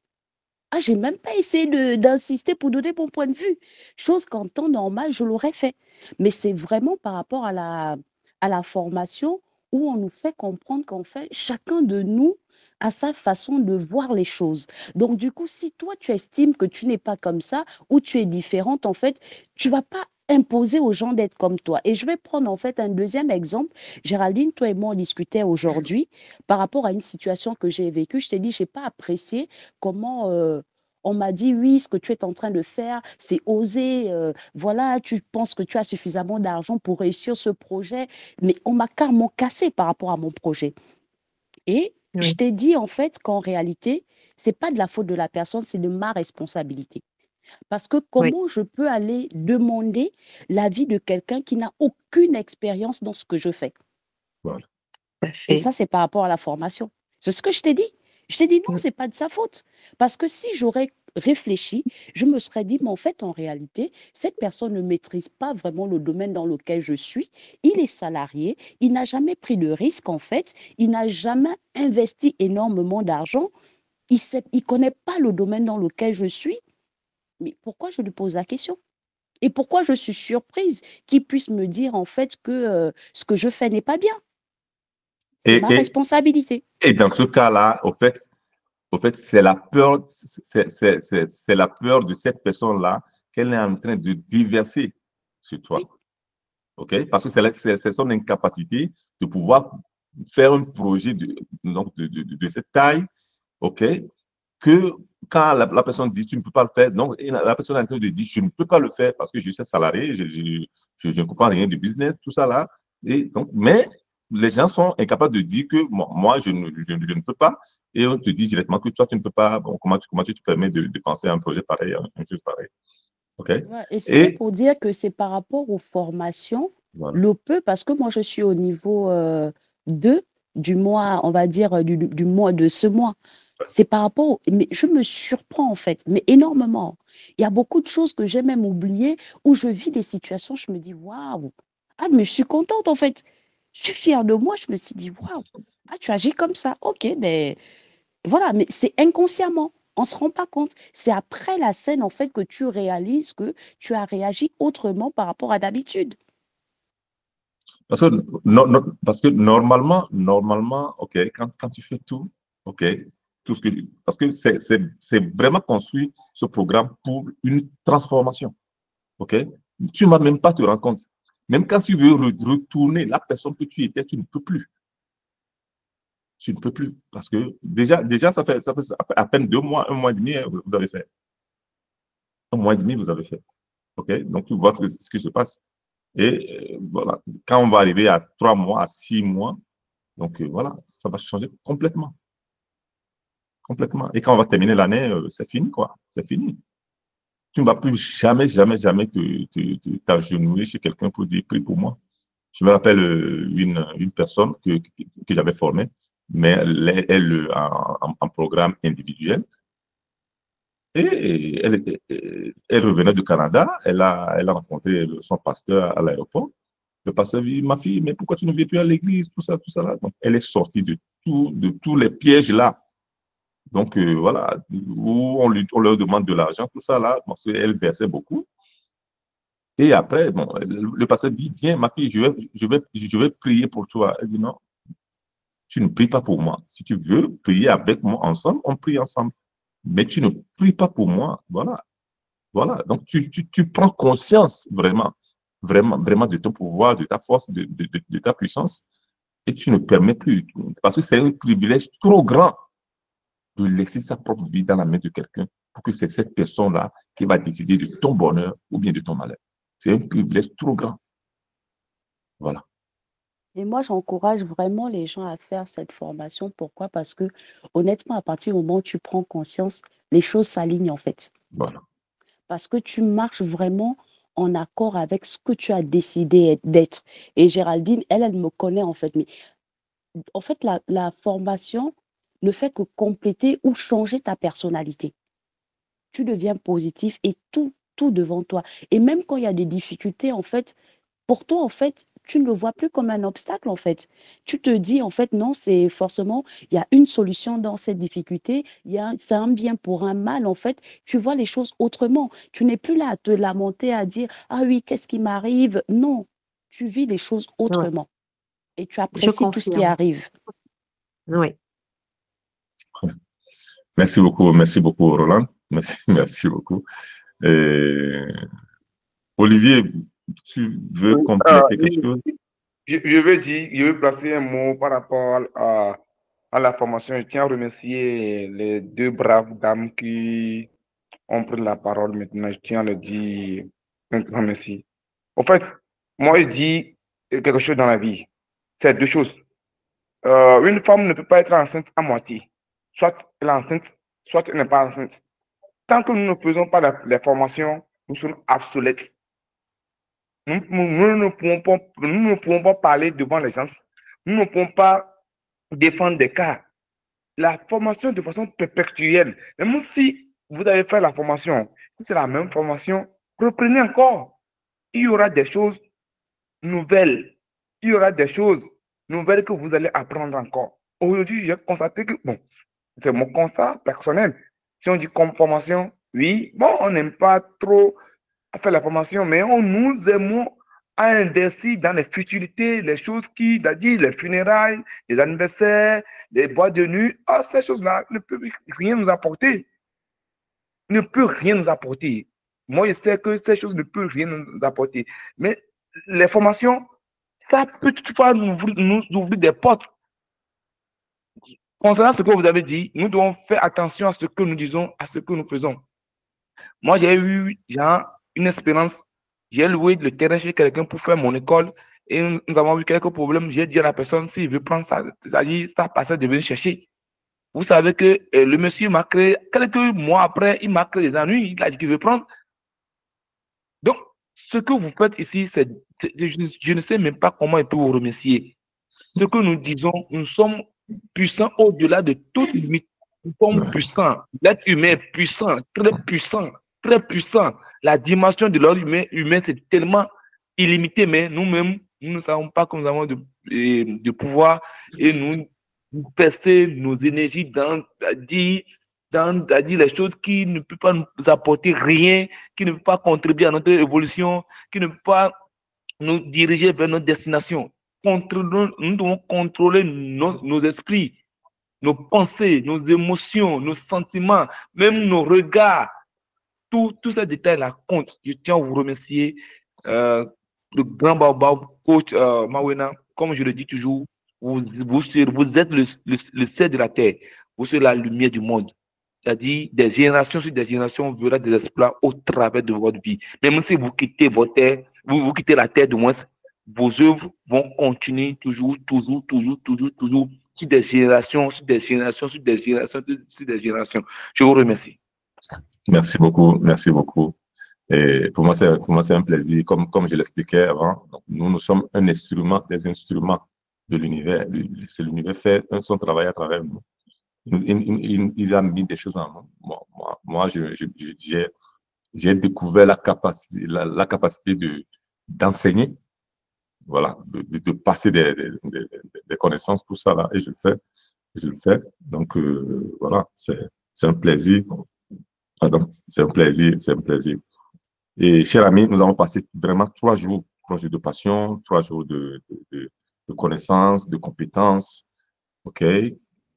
Ah, j'ai même pas essayé d'insister pour donner mon point de vue. Chose qu'en temps normal, je l'aurais fait. Mais c'est vraiment par rapport à la formation où on nous fait comprendre qu'en fait, chacun de nous a sa façon de voir les choses. Donc, du coup, si toi, tu estimes que tu n'es pas comme ça ou tu es différente, en fait, tu vas pas imposer aux gens d'être comme toi. Et je vais prendre en fait un deuxième exemple. Géraldine, toi et moi, on discutait aujourd'hui par rapport à une situation que j'ai vécue. Je t'ai dit, je n'ai pas apprécié comment on m'a dit, oui, ce que tu es en train de faire, c'est oser. Voilà, tu penses que tu as suffisamment d'argent pour réussir ce projet. Mais on m'a carrément cassé par rapport à mon projet. Et je t'ai dit en fait qu'en réalité, ce n'est pas de la faute de la personne, c'est de ma responsabilité. Parce que comment je peux aller demander l'avis de quelqu'un qui n'a aucune expérience dans ce que je fais? Voilà. Et ça, c'est par rapport à la formation. C'est ce que je t'ai dit. Je t'ai dit non, ce n'est pas de sa faute. Parce que si j'aurais réfléchi, je me serais dit, mais en fait, en réalité, cette personne ne maîtrise pas vraiment le domaine dans lequel je suis. Il est salarié, il n'a jamais pris de risque, en fait. Il n'a jamais investi énormément d'argent. Il ne connaît pas le domaine dans lequel je suis. Mais pourquoi je lui pose la question? Et pourquoi je suis surprise qu'il puisse me dire en fait que ce que je fais n'est pas bien? C'est ma responsabilité. Et dans ce cas-là, au fait, c'est la peur, c'est la peur de cette personne-là qu'elle est en train de déverser sur toi. Oui. OK? Parce que c'est son incapacité de pouvoir faire un projet de cette taille, OK? Que quand la personne dit tu ne peux pas le faire, donc la personne est en train de dire je ne peux pas le faire parce que je suis salarié, je ne comprends rien du business, tout ça là. Et donc, mais les gens sont incapables de dire que moi, je ne peux pas. Et on te dit directement que toi, tu ne peux pas. Bon, comment tu te permets de penser à un projet pareil, une chose pareille? OK? Ouais, et c'était pour dire que c'est par rapport aux formations, voilà. le peu, parce que moi, je suis au niveau 2 du mois, on va dire, du mois de ce mois. C'est par rapport, mais je me surprends en fait, mais énormément. Il y a beaucoup de choses que j'ai même oubliées, où je vis des situations, je me dis, waouh, ah, mais je suis contente en fait. Je suis fière de moi, je me suis dit, waouh, ah, tu agis comme ça, ok, mais voilà, mais c'est inconsciemment. On ne se rend pas compte. C'est après la scène, en fait, que tu réalises que tu as réagi autrement par rapport à d'habitude. Parce que normalement, OK, quand tu fais tout, OK, tout ce que parce que c'est vraiment construit ce programme pour une transformation. OK? Tu ne vas même pas te rendre compte. Même quand tu veux retourner la personne que tu étais, tu ne peux plus. Tu ne peux plus. Parce que déjà ça fait à peine 2 mois, 1 mois et demi, vous avez fait. 1 mois et demi, vous avez fait. OK? Donc, tu vois ce qui se passe. Et voilà, quand on va arriver à 3 mois, à 6 mois, donc voilà, ça va changer complètement. Complètement. Et quand on va terminer l'année, c'est fini, quoi. C'est fini. Tu ne vas plus jamais t'agenouiller chez quelqu'un pour dire prie pour moi. Je me rappelle une personne que j'avais formée, mais elle en programme individuel. Et elle revenait du Canada. Elle a rencontré son pasteur à l'aéroport. Le pasteur dit, ma fille, mais pourquoi tu ne viens plus à l'église, tout ça là. Donc, elle est sortie de tous les pièges là. Donc, voilà, où on leur demande de l'argent, tout ça là, parce qu'elle versait beaucoup. Et après, bon, le pasteur dit, viens, ma fille, je vais prier pour toi. Elle dit, non, tu ne pries pas pour moi. Si tu veux prier avec moi ensemble, on prie ensemble. Mais tu ne pries pas pour moi. Voilà. Voilà. Donc, tu prends conscience vraiment de ton pouvoir, de ta force, de ta puissance. Et tu ne permets plus. Parce que c'est un privilège trop grand de laisser sa propre vie dans la main de quelqu'un pour que c'est cette personne-là qui va décider de ton bonheur ou bien de ton malheur. C'est un privilège trop grand. Voilà. Et moi, j'encourage vraiment les gens à faire cette formation. Pourquoi? Parce que, honnêtement, à partir du moment où tu prends conscience, les choses s'alignent en fait. Voilà. Parce que tu marches vraiment en accord avec ce que tu as décidé d'être. Et Géraldine, elle me connaît en fait. Mais en fait, la formation ne fait que compléter ou changer ta personnalité. Tu deviens positif et tout devant toi. Et même quand il y a des difficultés, en fait, pour toi, en fait, tu ne le vois plus comme un obstacle, en fait. Tu te dis, en fait, non, c'est forcément, il y a une solution dans cette difficulté, c'est un bien pour un mal, en fait. Tu vois les choses autrement. Tu n'es plus là à te lamenter, à dire, ah oui, qu'est-ce qui m'arrive? Non, tu vis les choses autrement. Et tu apprécies tout ce qui arrive. Oui. Merci beaucoup, Roland. Merci beaucoup. Olivier, tu veux compléter quelque chose? Je veux placer un mot par rapport à la formation. Je tiens à remercier les 2 braves dames qui ont pris la parole maintenant. Je tiens à leur dire un grand merci. En fait, moi, je dis quelque chose dans la vie. C'est 2 choses. Une femme ne peut pas être enceinte à moitié. Soit elle est enceinte, soit elle n'est pas enceinte. Tant que nous ne faisons pas les formations, nous sommes obsolètes. Nous ne pouvons pas parler devant les gens. Nous ne pouvons pas défendre des cas. La formation de façon perpétuelle. Même si vous avez fait la formation, si c'est la même formation, reprenez encore. Il y aura des choses nouvelles. Il y aura des choses nouvelles que vous allez apprendre encore. Aujourd'hui, j'ai constaté que, bon, c'est mon constat personnel. Si on dit comme formation, Oui, bon, on n'aime pas trop faire la formation, mais nous aimons à investir dans les futilités, les choses qui, c'est-à-dire les funérailles, les anniversaires, les boîtes de nuit. Ah, ces choses-là ne peuvent rien nous apporter. Ne peut rien nous apporter. Moi, je sais que ces choses ne peuvent rien nous apporter. Mais les formations, ça peut toutefois nous ouvrir des portes. Concernant ce que vous avez dit, nous devons faire attention à ce que nous disons, à ce que nous faisons. Moi, j'ai eu une expérience. J'ai loué le terrain chez quelqu'un pour faire mon école et nous avons eu quelques problèmes. J'ai dit à la personne s'il veut prendre ça, c'est-à-dire ça passait de venir chercher. Vous savez que le monsieur m'a créé, quelques mois après, il m'a créé des ennuis. Il a dit qu'il veut prendre. Donc, ce que vous faites ici, je ne sais même pas comment il peut vous remercier. Ce que nous disons, nous sommes puissants au-delà de toute limite. Nous sommes puissants. L'être humain est puissant, très puissant, très puissant. La dimension de l'être humain, c'est tellement illimité, mais nous-mêmes, nous ne savons pas que nous avons de pouvoir et nous percer nos énergies dans dire les choses qui ne peuvent pas nous apporter rien, qui ne peuvent pas contribuer à notre évolution, qui ne peuvent pas nous diriger vers notre destination. Nous devons contrôler nos esprits, nos pensées, nos émotions, nos sentiments, même nos regards. Tous ces détails-là comptent. Je tiens à vous remercier, le grand Baobab, coach Mawena. Comme je le dis toujours, vous êtes le sel de la terre. Vous êtes la lumière du monde. C'est-à-dire, des générations sur des générations verront des exploits au travers de votre vie. Même si vous quittez votre terre, vous quittez la terre de moins, vos œuvres vont continuer toujours, sur des générations, sur des générations, sur des générations, sur des générations. Je vous remercie. Merci beaucoup, merci beaucoup. Et pour moi, c'est un plaisir. Comme je l'expliquais avant, donc, nous sommes un instrument, des instruments de l'univers. C'est l'univers fait son travail à travers nous. Il a mis des choses en nous. Moi, j'ai découvert la capacité d'enseigner, voilà, de passer des connaissances, tout ça là, et je le fais. Donc, voilà, c'est un plaisir. Pardon, c'est un plaisir. Et chers amis, nous avons passé vraiment 3 jours de passion, 3 jours de connaissances, de compétences, ok,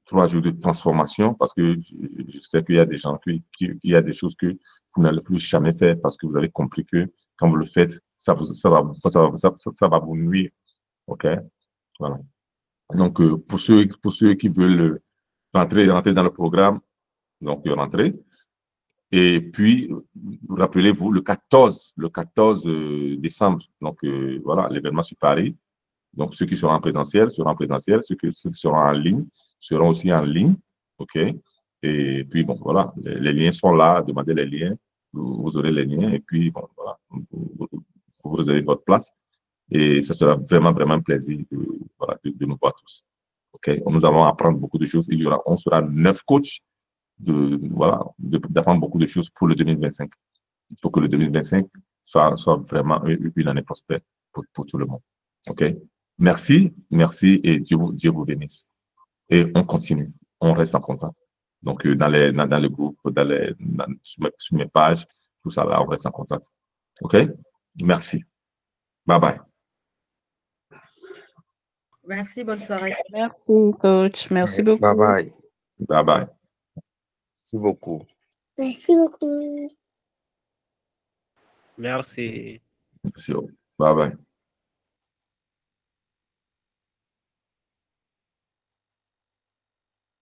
3 jours de transformation, parce que je sais qu'il y a des gens il y a des choses que vous n'allez plus jamais faire parce que vous avez compris que quand vous le faites, ça va vous nuire, ok, voilà. Donc pour ceux qui veulent rentrer dans le programme, donc rentrer. Et puis, rappelez-vous, le 14 décembre, donc voilà, l'événement sur Paris. Donc, ceux qui seront en présentiel seront en présentiel, ceux qui seront en ligne seront aussi en ligne, OK? Et puis, bon, voilà, les liens sont là, demandez les liens, vous aurez les liens, et puis, bon, voilà, vous avez votre place. Et ce sera vraiment, vraiment un plaisir voilà, de nous voir tous. OK? Nous allons apprendre beaucoup de choses. On sera 9 coachs d'apprendre beaucoup de choses pour le 2025. Il faut que le 2025 soit vraiment une année prospère pour tout le monde. OK? Merci et Dieu vous bénisse. Et on continue, on reste en contact. Donc, dans les groupes, sur mes pages, tout ça là, on reste en contact. OK? Merci. Bye bye. Merci, bonne soirée. Merci, coach. Merci beaucoup. Bye bye. Bye bye. Merci beaucoup. Merci beaucoup. Merci. Merci. Bye bye.